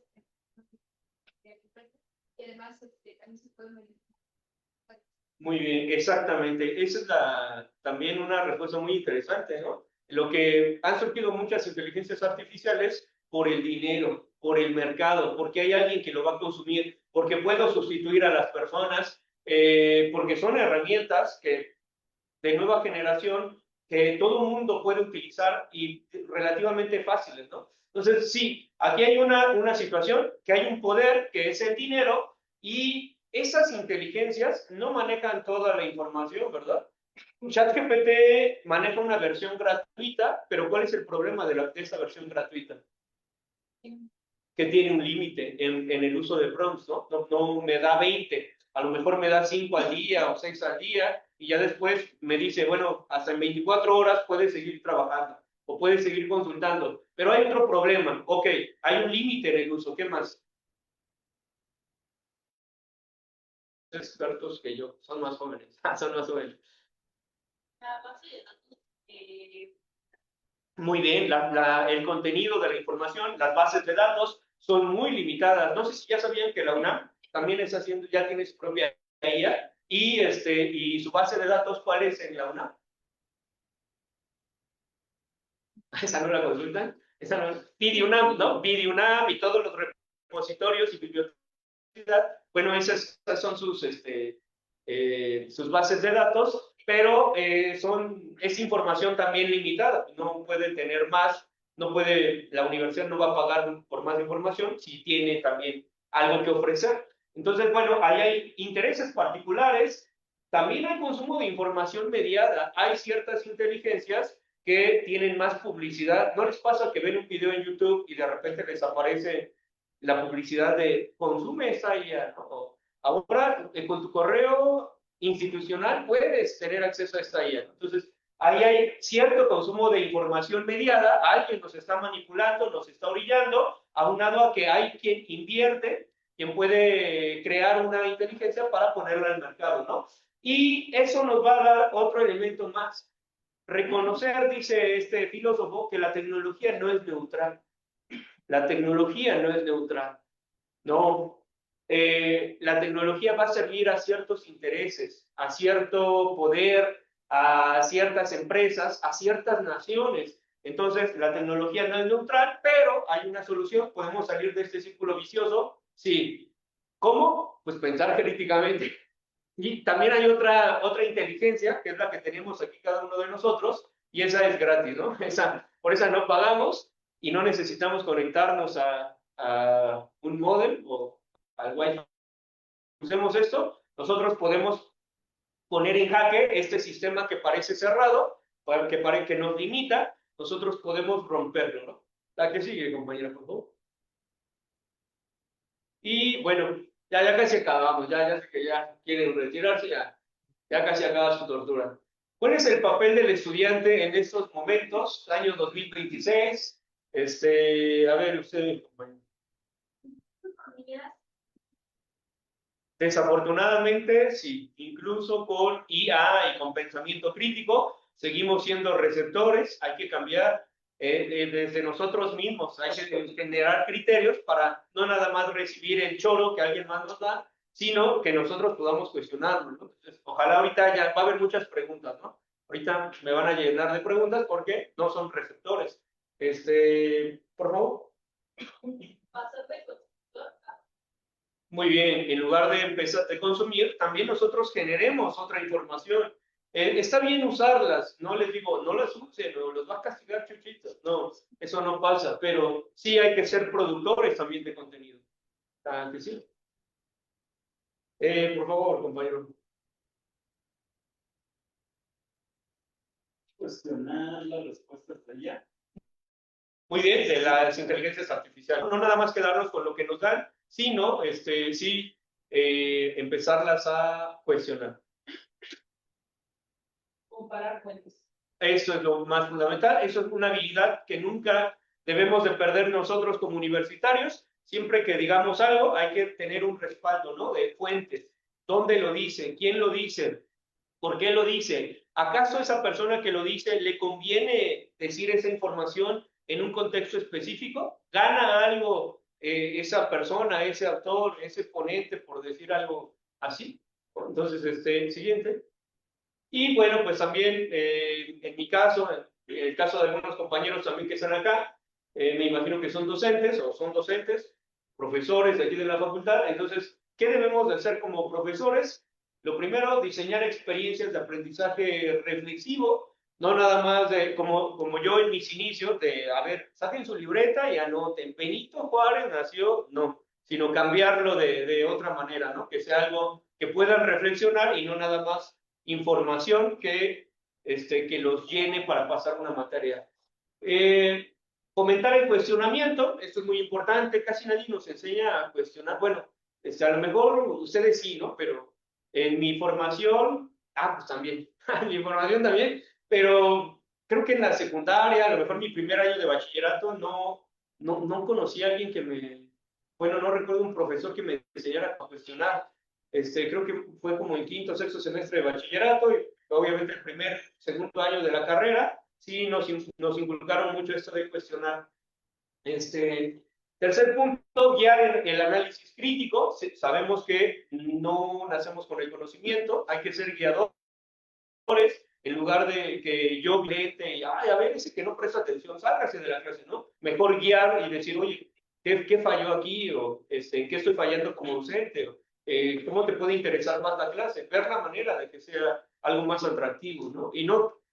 y además también se pueden medir. Muy bien, exactamente. Esa es también una respuesta muy interesante, ¿no? Lo que han surgido muchas inteligencias artificiales por el dinero, por el mercado, porque hay alguien que lo va a consumir, porque puedo sustituir a las personas, porque son herramientas de nueva generación que todo el mundo puede utilizar y relativamente fáciles, ¿no? Entonces, sí, aquí hay una situación que hay un poder que es el dinero y esas inteligencias no manejan toda la información, ¿verdad? ChatGPT maneja una versión gratuita, pero ¿cuál es el problema de esa versión gratuita? Que tiene un límite en el uso de prompts, ¿no? No me da 20, a lo mejor me da 5 al día o 6 al día, y ya después me dice, bueno, hasta en 24 horas puedes seguir trabajando o puedes seguir consultando. Pero hay otro problema, ok, hay un límite en el uso, ¿qué más? Expertos que yo, son más jóvenes, son más jóvenes. La base de datos, Muy bien, el contenido de la información, las bases de datos son muy limitadas. No sé si ya sabían que la UNAM también está haciendo, ya tiene su propia IA y su base de datos, ¿cuál es en la UNAM? Esa no la consultan, esa no, PIDI-UNAM, ¿no? PIDI-UNAM y todos los repositorios y bibliotecas. Bueno, esas son sus bases de datos, pero es información también limitada, no puede tener más, la universidad no va a pagar por más información si tiene también algo que ofrecer. Entonces, bueno, ahí hay intereses particulares, también hay consumo de información mediada, hay ciertas inteligencias que tienen más publicidad. ¿No les pasa que ven un video en YouTube y de repente les aparece la publicidad de consume esta IA, ¿no? Ahora, con tu correo institucional puedes tener acceso a esta IA. Entonces, ahí hay cierto consumo de información mediada, alguien nos está manipulando, nos está orillando, aunado a que hay quien invierte, quien puede crear una inteligencia para ponerla al mercado, ¿no? Y eso nos va a dar otro elemento más. Reconocer, dice este filósofo, que la tecnología no es neutral. La tecnología no es neutral. No, la tecnología va a servir a ciertos intereses, a cierto poder, a ciertas empresas, a ciertas naciones. Entonces, la tecnología no es neutral, pero hay una solución. ¿Podemos salir de este círculo vicioso? Sí. ¿Cómo? Pues pensar críticamente. Y también hay otra inteligencia, que es la que tenemos aquí cada uno de nosotros, y esa es gratis, ¿no? Por esa no pagamos y no necesitamos conectarnos a un módem o al Wi-Fi. Usemos esto, nosotros podemos poner en jaque este sistema que parece cerrado, que nos limita, nosotros podemos romperlo, ¿no? La que sigue, compañera, por favor. Y bueno, ya casi acabamos, ya sé que ya quieren retirarse, ya casi acaba su tortura. ¿Cuál es el papel del estudiante en estos momentos, año 2026? A ver, usted, compañero. Desafortunadamente, sí, incluso con IA y con pensamiento crítico, seguimos siendo receptores, hay que cambiar desde nosotros mismos, hay que generar criterios para no nada más recibir el choro que alguien más nos da, sino que nosotros podamos cuestionarlo, ¿no? Entonces, ojalá ahorita ya va a haber muchas preguntas, ¿no? Ahorita me van a llenar de preguntas porque no son receptores. Por favor. Muy bien, en lugar de empezar a consumir, también nosotros generemos otra información. Está bien usarlas, no les digo, no las usen o los va a castigar chuchitos. No, eso no pasa, pero sí hay que ser productores también de contenido. Que sí. Por favor, compañero. Cuestionar las respuestas de ella. Muy bien, de las inteligencias artificiales. No nada más quedarnos con lo que nos dan, sino sí empezarlas a cuestionar. Comparar fuentes. Eso es lo más fundamental, eso es una habilidad que nunca debemos de perder nosotros como universitarios, siempre que digamos algo, hay que tener un respaldo, ¿no? De fuentes. ¿Dónde lo dice? ¿Quién lo dice? ¿Por qué lo dice? ¿Acaso esa persona que lo dice le conviene decir esa información en un contexto específico? ¿Gana algo esa persona, ese autor, ese ponente por decir algo así? Entonces, siguiente. Y bueno, pues también en mi caso, en el caso de algunos compañeros también que están acá, me imagino que son docentes o son docentes, profesores de aquí de la facultad. Entonces, ¿qué debemos de hacer como profesores? Lo primero, diseñar experiencias de aprendizaje reflexivo, no nada más de, como yo en mis inicios, de, a ver, saquen su libreta y anoten, Benito Juárez nació, no, sino cambiarlo de otra manera, ¿no? Que sea algo que puedan reflexionar y no nada más información que los llene para pasar una materia. Fomentar el cuestionamiento, esto es muy importante, casi nadie nos enseña a cuestionar, bueno, a lo mejor ustedes sí, ¿no? Pero en mi formación, pues también, en mi formación también, pero creo que en la secundaria, a lo mejor mi primer año de bachillerato, no conocí a alguien que bueno, no recuerdo un profesor que me enseñara a cuestionar. Creo que fue como en quinto o sexto semestre de bachillerato y obviamente el primer, segundo año de la carrera, sí nos inculcaron mucho esto de cuestionar. Tercer punto, guiar el análisis crítico. Sabemos que no nacemos con el conocimiento, hay que ser guiadores en lugar de que yo grite y, a ver, ese que no presta atención, sálgase de la clase, ¿no? Mejor guiar y decir, oye, ¿qué falló aquí? O ¿en qué estoy fallando como docente? O, ¿cómo te puede interesar más la clase? Ver la manera de que sea algo más atractivo, ¿no?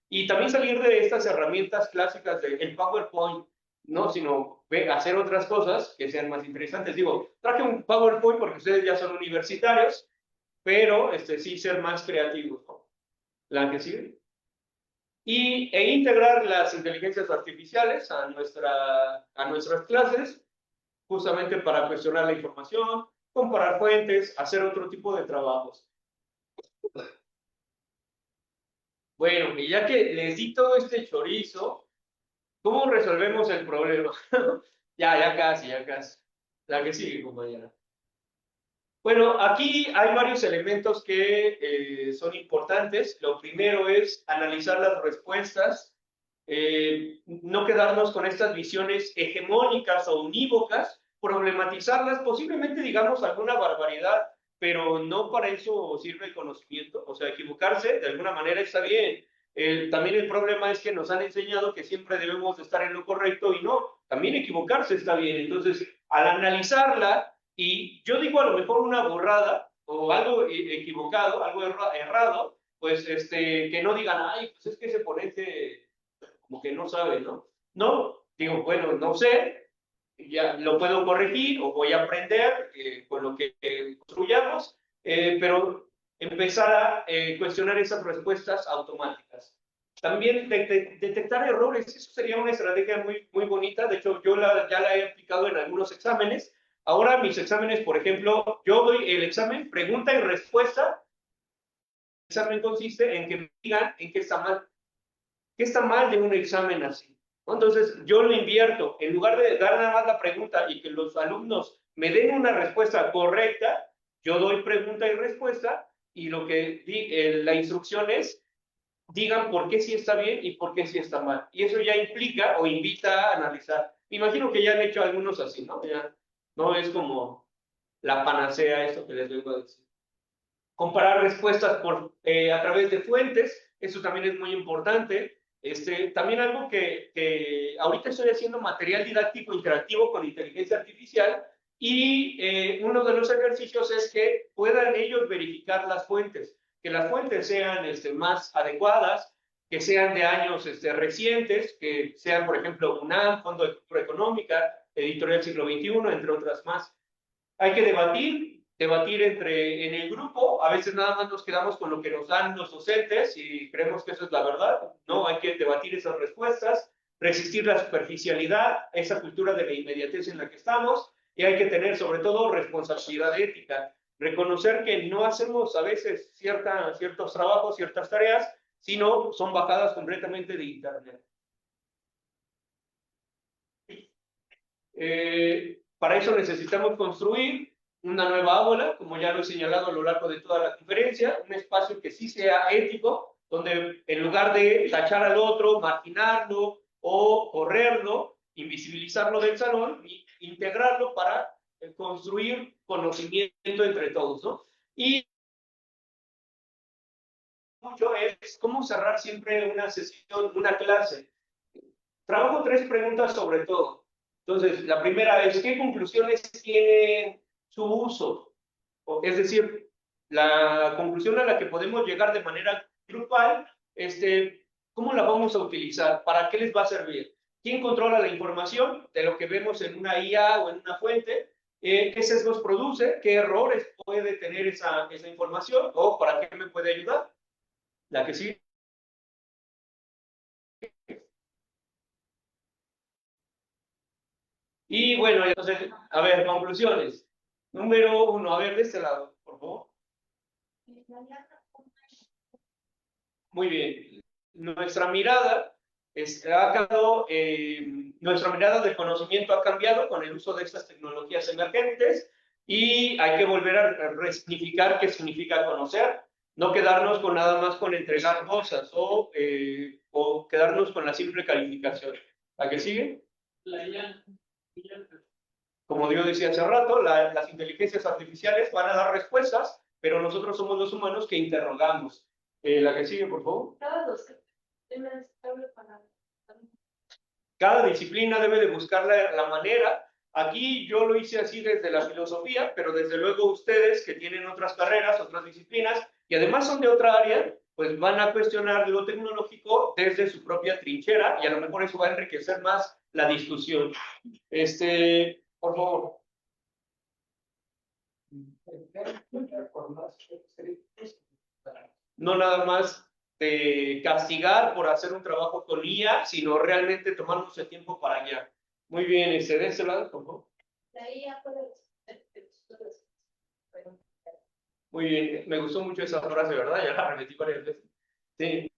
Y también salir de estas herramientas clásicas del PowerPoint, ¿no? Sino hacer otras cosas que sean más interesantes. Digo, traje un PowerPoint porque ustedes ya son universitarios, pero sí ser más creativos, ¿no? La que sigue. E integrar las inteligencias artificiales a nuestras clases, justamente para cuestionar la información, comparar fuentes, hacer otro tipo de trabajos. Bueno, y ya que les di todo este chorizo, ¿cómo resolvemos el problema? Ya casi. La que sigue, compañera. Bueno, aquí hay varios elementos que son importantes. Lo primero es analizar las respuestas, no quedarnos con estas visiones hegemónicas o unívocas, problematizarlas, posiblemente digamos alguna barbaridad, pero no para eso sirve el conocimiento. O sea, equivocarse de alguna manera está bien. También el problema es que nos han enseñado que siempre debemos estar en lo correcto y no, también equivocarse está bien. Entonces, al analizarla, y yo digo a lo mejor una borrada o algo equivocado, algo errado, pues que no digan, ay, pues es que ese ponente como que no sabe, ¿no? No, digo, bueno, no sé, ya lo puedo corregir o voy a aprender con lo que construyamos, pero empezar a cuestionar esas respuestas automáticas. También detectar errores, eso sería una estrategia muy bonita. De hecho, yo ya la he aplicado en algunos exámenes. Ahora mis exámenes, por ejemplo, yo doy el examen, pregunta y respuesta. El examen consiste en que me digan en qué está mal. ¿Qué está mal de un examen así? Entonces, yo lo invierto. En lugar de dar nada más la pregunta y que los alumnos me den una respuesta correcta, yo doy pregunta y respuesta y lo que la instrucción es digan por qué sí está bien y por qué sí está mal. Y eso ya implica o invita a analizar. Me imagino que ya han hecho algunos así, ¿no? Ya no es como la panacea esto que les vengo a decir. Comparar respuestas a través de fuentes, eso también es muy importante. También algo que ahorita estoy haciendo material didáctico interactivo con inteligencia artificial y uno de los ejercicios es que puedan ellos verificar las fuentes, que las fuentes sean más adecuadas, que sean de años recientes, que sean, por ejemplo, UNAM, Fondo de Cultura Económica, Editorial Siglo XXI, entre otras más. Hay que debatir en el grupo. A veces nada más nos quedamos con lo que nos dan los docentes y creemos que eso es la verdad. No, hay que debatir esas respuestas, resistir la superficialidad, esa cultura de la inmediatez en la que estamos, y hay que tener sobre todo responsabilidad ética, reconocer que no hacemos a veces ciertos trabajos, ciertas tareas, sino son bajadas completamente de internet. Para eso necesitamos construir una nueva ábola, como ya lo he señalado a lo largo de toda la conferencia, un espacio que sí sea ético, donde en lugar de tachar al otro, marginarlo o correrlo, invisibilizarlo del salón, integrarlo para construir conocimiento entre todos, ¿no? Y mucho es cómo cerrar siempre una sesión, una clase. Trabajo 3 preguntas sobre todo. Entonces, la primera es, ¿qué conclusiones tiene su uso? Es decir, la conclusión a la que podemos llegar de manera grupal, ¿cómo la vamos a utilizar? ¿Para qué les va a servir? ¿Quién controla la información de lo que vemos en una IA o en una fuente? ¿Qué sesgos produce? ¿Qué errores puede tener esa información? ¿O para qué me puede ayudar? La que sí. Y bueno, entonces, a ver, conclusiones. Número 1, a ver, de este lado, por favor. Muy bien. Nuestra mirada nuestra mirada de conocimiento ha cambiado con el uso de estas tecnologías emergentes y hay que volver a resignificar qué significa conocer, no quedarnos con nada más con entregar cosas o quedarnos con la simple calificación. ¿A qué sigue? Como yo decía hace rato, las inteligencias artificiales van a dar respuestas, pero nosotros somos los humanos que interrogamos. La que sigue, por favor. Cada disciplina debe de buscar la manera. Aquí yo lo hice así desde la filosofía, pero desde luego ustedes que tienen otras carreras, otras disciplinas, y además son de otra área, pues van a cuestionar lo tecnológico desde su propia trinchera, y a lo mejor eso va a enriquecer más la discusión. Por favor. No nada más de castigar por hacer un trabajo con IA, sino realmente tomarnos el tiempo para allá. Muy bien, de ese lado, por favor. La IA puede Muy bien, me gustó mucho esa frase, ¿verdad? Ya la repetí varias veces. Sí,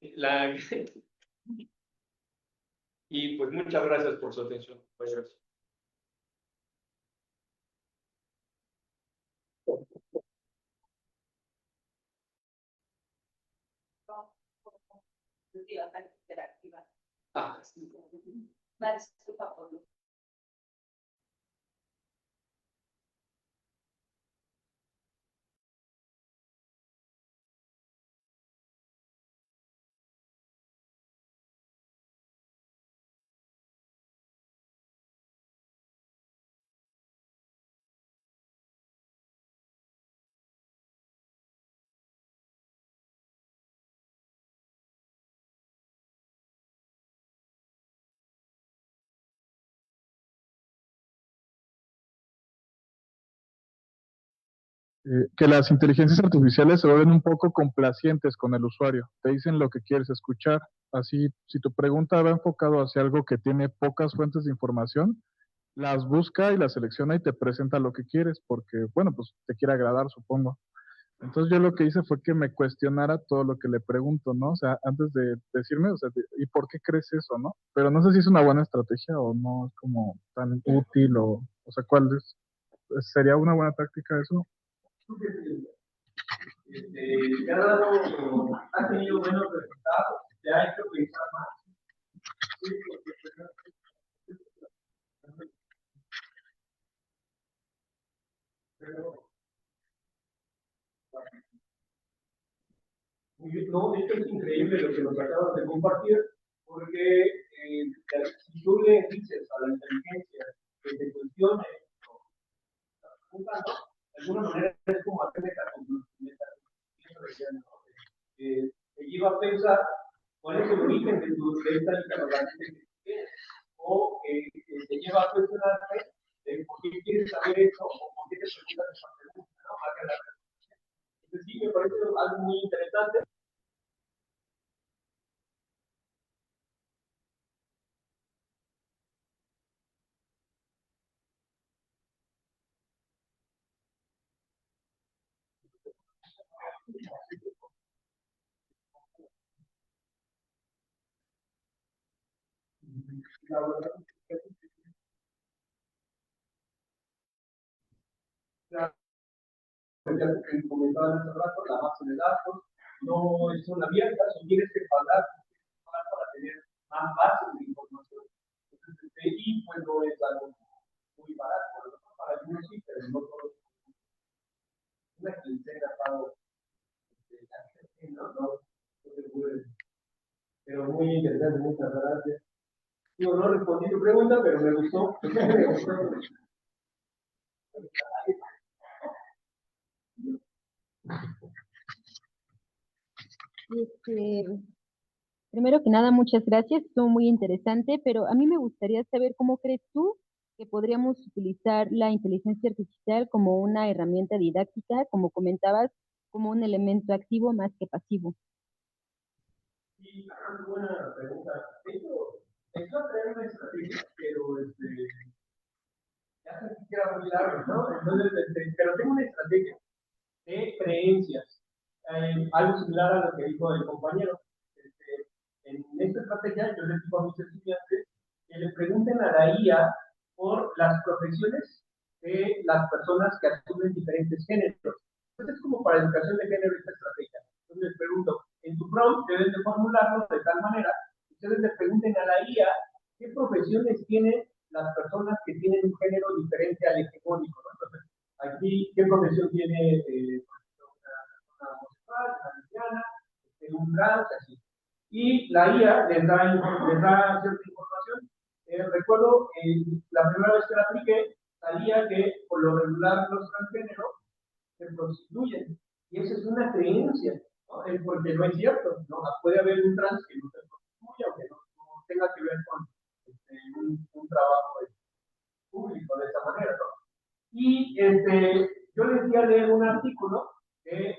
y pues muchas gracias por su atención. Muchas gracias. Ah, Que las inteligencias artificiales se vuelven un poco complacientes con el usuario. Te dicen lo que quieres escuchar. Así, si tu pregunta va enfocado hacia algo que tiene pocas fuentes de información, las busca y las selecciona y te presenta lo que quieres, porque, bueno, pues te quiere agradar, supongo. Entonces yo lo que hice fue que me cuestionara todo lo que le pregunto, ¿no? O sea, antes de decirme, o sea, ¿y por qué crees eso, no? Pero no sé si es una buena estrategia o no es como tan útil o sea, ¿cuál es? ¿Sería una buena táctica eso? ¿Te ha dado, ha tenido buenos resultados? ¿Te ha hecho pensar más? No, esto es increíble lo que nos acabas de compartir, porque si tú le dices a la inteligencia que te cuestione, de alguna manera es como hacer te lleva a pensar cuál es el origen de esta interrogante que tienes, o te lleva a cuestionarte por qué quieres saber eso o por qué te preguntas esa pregunta, ¿no? Entonces sí, me parece algo muy interesante. La verdad que comentaban hace rato, la base de datos no son abiertas, o tienes que pagar para tener más bases de información. Entonces, y pues no es algo muy barato, ¿no? Para algunos sí, pero no todos. Una quincena pago, no se puede. Pero muy interesante, muchas gracias. Digo, no respondí tu pregunta, pero me gustó. Este, Primero que nada, muchas gracias, estuvo muy interesante, pero a mí me gustaría saber cómo crees tú que podríamos utilizar la inteligencia artificial como una herramienta didáctica, como comentabas, como un elemento activo más que pasivo. Sí, buena pregunta. Esto trae una estrategia, pero ya se queda muy largo, ¿no? Entonces, pero tengo una estrategia de creencias, algo similar a lo que dijo el compañero. En esta estrategia yo les digo a mis estudiantes que le pregunten a la IA por las profesiones de las personas que asumen diferentes géneros. Entonces es como para educación de género esta estrategia. Entonces les pregunto, en tu prompt deben de formularlo de tal manera que ustedes le pregunten a la IA qué profesiones tienen las personas que tienen un género diferente al hegemónico, ¿no? Entonces, aquí, ¿qué profesión tiene una homosexual, una lesbiana, un trans, así? Y la IA les da cierta información. Recuerdo, la primera vez que la apliqué, salía que por lo regular los transgéneros se prostituyen. Y esa es una creencia, ¿no? Porque no es cierto, ¿no? Puede haber un trans que no se prostituya o que no tenga que ver con un trabajo público de esa manera, ¿no? Y yo les di a leer un artículo de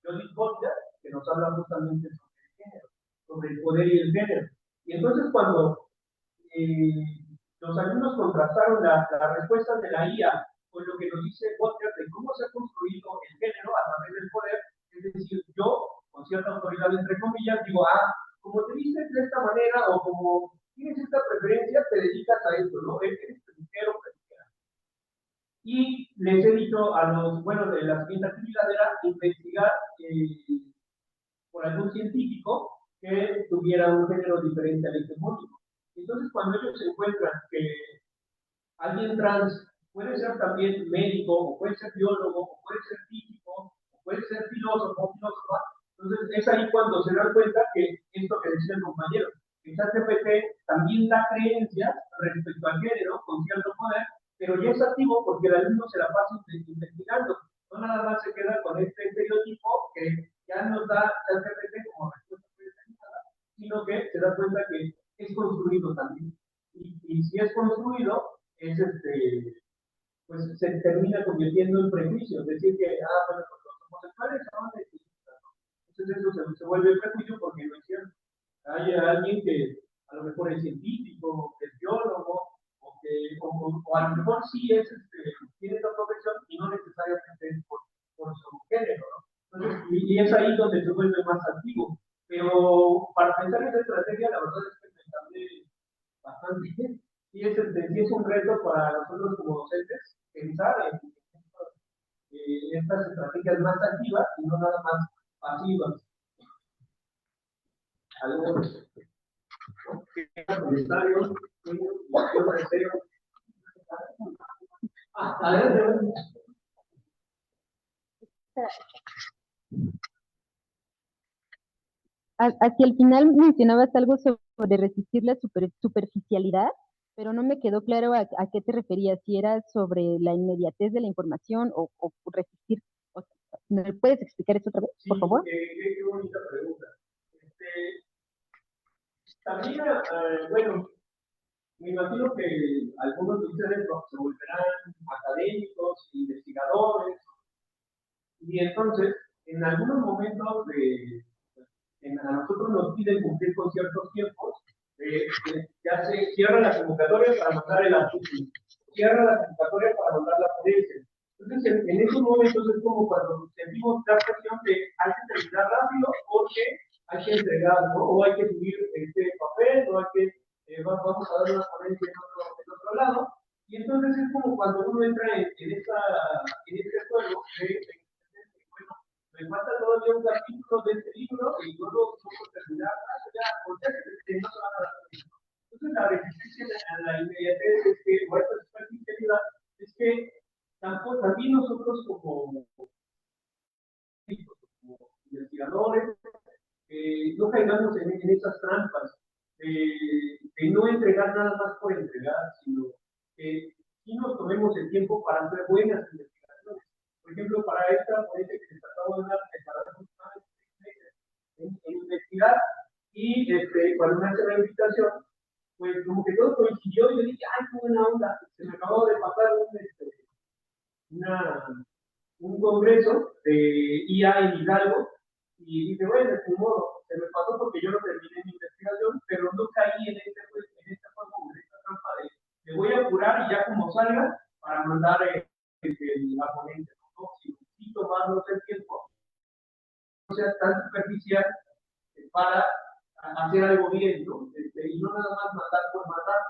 Judith Butler, que nos habla justamente sobre el género, sobre el poder y el género. Y entonces cuando los alumnos contrastaron las respuestas de la IA con lo que nos dice Butler de cómo se ha construido el género a través del poder, es decir, yo, con cierta autoridad entre comillas, digo, como te dices de esta manera o como tienes esta preferencia, te dedicas a esto, ¿no? Eres peluquero, peluquera. Y les he dicho a los, bueno, de la siguiente actividad era investigar por algún científico que tuviera un género diferente al hegemónico. Entonces, cuando ellos encuentran que alguien trans puede ser también médico, o puede ser biólogo, o puede ser físico, o puede ser filósofo o filósofa, entonces es ahí cuando se dan cuenta que esto que decía el compañero, que ChatGPT también da creencias respecto al género con cierto poder, pero ya es activo porque el alumno se la pasa investigando. No nada más se queda con este estereotipo que ya nos da ChatGPT como respuesta predeterminada, sino que se da cuenta que es construido también. Y si es construido, es pues se termina convirtiendo en prejuicio. Es decir, que, bueno, pues los homosexuales son entonces eso se vuelve prejuicio porque no es cierto. Hay alguien que a lo mejor es científico, que es biólogo, o a lo mejor sí es, tiene esa profesión y no necesariamente es por su género, ¿no? Entonces, y es ahí donde se vuelve más activo. Pero para pensar esa estrategia, la verdad es que me tardé bastante bien. Y sí es un reto para nosotros como docentes pensar en estas estrategias más activas y no nada más pasivas. ¿Algunos comentarios? Adelante. Hacia el final mencionabas algo sobre resistir la superficialidad, pero no me quedó claro a qué te referías, si era sobre la inmediatez de la información o resistir. ¿Me puedes explicar eso otra vez, por favor? Qué bonita pregunta. También, bueno, me imagino que algunos de ustedes se volverán académicos, investigadores, y entonces, en algunos momentos a nosotros nos piden cumplir con ciertos tiempos, ya se cierra la convocatoria para mandar el artículo, cierra la convocatoria para mandar la ponencia. Entonces, en esos momentos es como cuando sentimos la presión de hay que terminar rápido porque hay que entregar, ¿no? O hay que subir este papel, o hay que, vamos a dar una ponencia en otro lado. Y Y entonces es como cuando uno entra en este juego bueno, me falta todavía un capítulo de este libro y no lo puedo terminar, ya, o sea, que no se van a dar tiempo. Entonces la resistencia a la inmediatez es que, o esta superficialidad, es que también nosotros como investigadores, no caigamos en esas trampas de no entregar nada más por entregar, sino que sí nos tomemos el tiempo para hacer buenas investigaciones. Por ejemplo, para esta ponencia que les acabo de dar, en investigar, y cuando me hace la invitación, pues como que todo coincidió y yo dije, ay, qué buena onda, se me acabó de pasar un congreso de IA en Hidalgo, y dije, bueno, de un modo, se me pasó porque yo no terminé mi investigación, pero no caí en esta trampa de me voy a apurar y ya como salga para mandar la ponencia, ¿no? Si tomarnos el tiempo, no sea tan superficial para hacer algo bien, ¿no? Y no nada más matar por matar.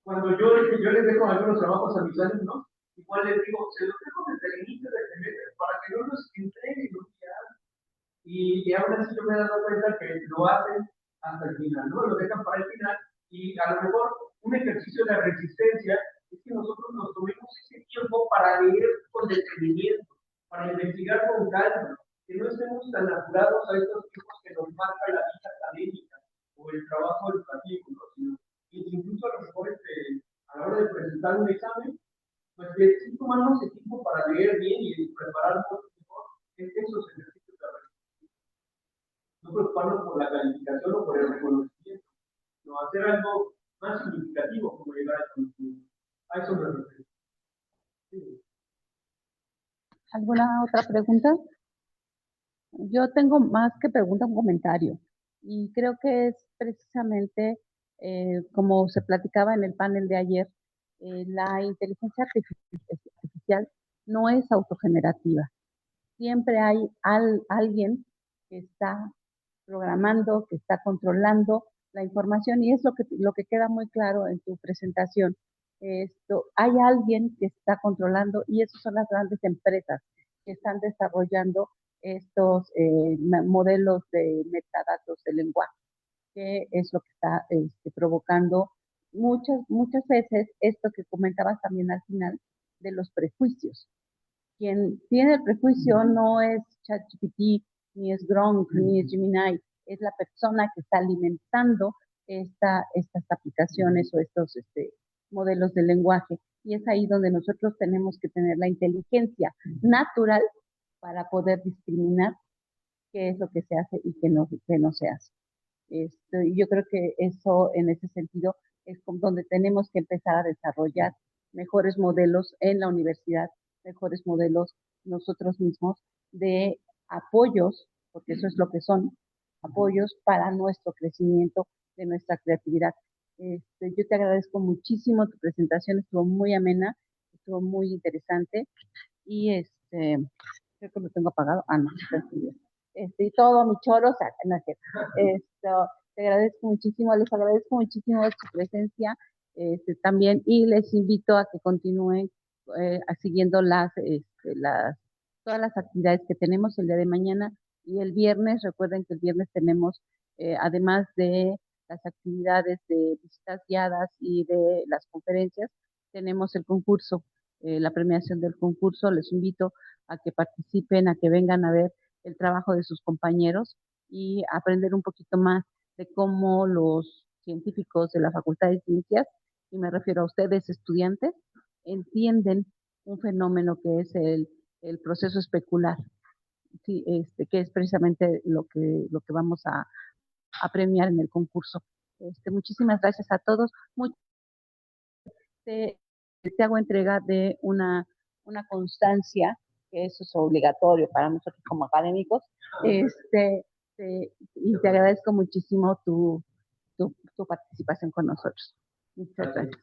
Cuando yo les dejo algunos trabajos a mis alumnos, igual les digo, se los dejo desde el inicio del semestre para que no los entreguen un día. Y aún así yo me he dado cuenta que lo hacen hasta el final, ¿no? Lo dejan para el final y a lo mejor un ejercicio de resistencia es que nosotros nos tomemos ese tiempo para leer con detenimiento, para investigar con calma, que no estemos tan apurados a estos tiempos que nos marca la vida académica o el trabajo educativo, ¿no? Sino, incluso a lo mejor a la hora de presentar un examen, pues que sí tomarnos el tiempo para leer bien y prepararnos mejor en esos ejercicios de resistencia. No preocuparnos por la calificación o por el reconocimiento, sino hacer algo más significativo como llegar al conocimiento. A eso me refiero. Sí. ¿Alguna otra pregunta? Yo tengo más que pregunta, un comentario. Y creo que es precisamente, como se platicaba en el panel de ayer, la inteligencia artificial no es autogenerativa. Siempre hay alguien que está programando, que está controlando la información y es lo que queda muy claro en tu presentación. Hay alguien que está controlando y esas son las grandes empresas que están desarrollando estos modelos de metadatos de lenguaje, que es lo que está provocando muchas veces esto que comentabas también al final de los prejuicios. Quien tiene el prejuicio no es ChatGPT, ni es Grok, ni es Gemini, es la persona que está alimentando estas aplicaciones o estos modelos de lenguaje. Y es ahí donde nosotros tenemos que tener la inteligencia natural para poder discriminar qué es lo que se hace y qué no se hace. Yo creo que eso, en ese sentido, es donde tenemos que empezar a desarrollar mejores modelos en la universidad, mejores modelos nosotros mismos de apoyos, porque eso es lo que son, apoyos para nuestro crecimiento de nuestra creatividad. Yo te agradezco muchísimo, tu presentación estuvo muy amena, estuvo muy interesante y creo que lo tengo apagado. Ah, no, y todo mi choro, o sea, no es cierto. Te agradezco muchísimo, les agradezco muchísimo su presencia también y les invito a que continúen siguiendo todas las actividades que tenemos el día de mañana y el viernes. Recuerden que el viernes tenemos, además de las actividades de visitas guiadas y de las conferencias, tenemos el concurso, la premiación del concurso. Les invito a que participen, a que vengan a ver el trabajo de sus compañeros y aprender un poquito más de cómo los científicos de la Facultad de Ciencias, y me refiero a ustedes estudiantes, entienden un fenómeno que es el proceso especular, sí, que es precisamente lo que vamos a premiar en el concurso. Muchísimas gracias a todos. Te hago entrega de una constancia, que eso es obligatorio para nosotros como académicos, y te agradezco muchísimo tu participación con nosotros. Muchas gracias.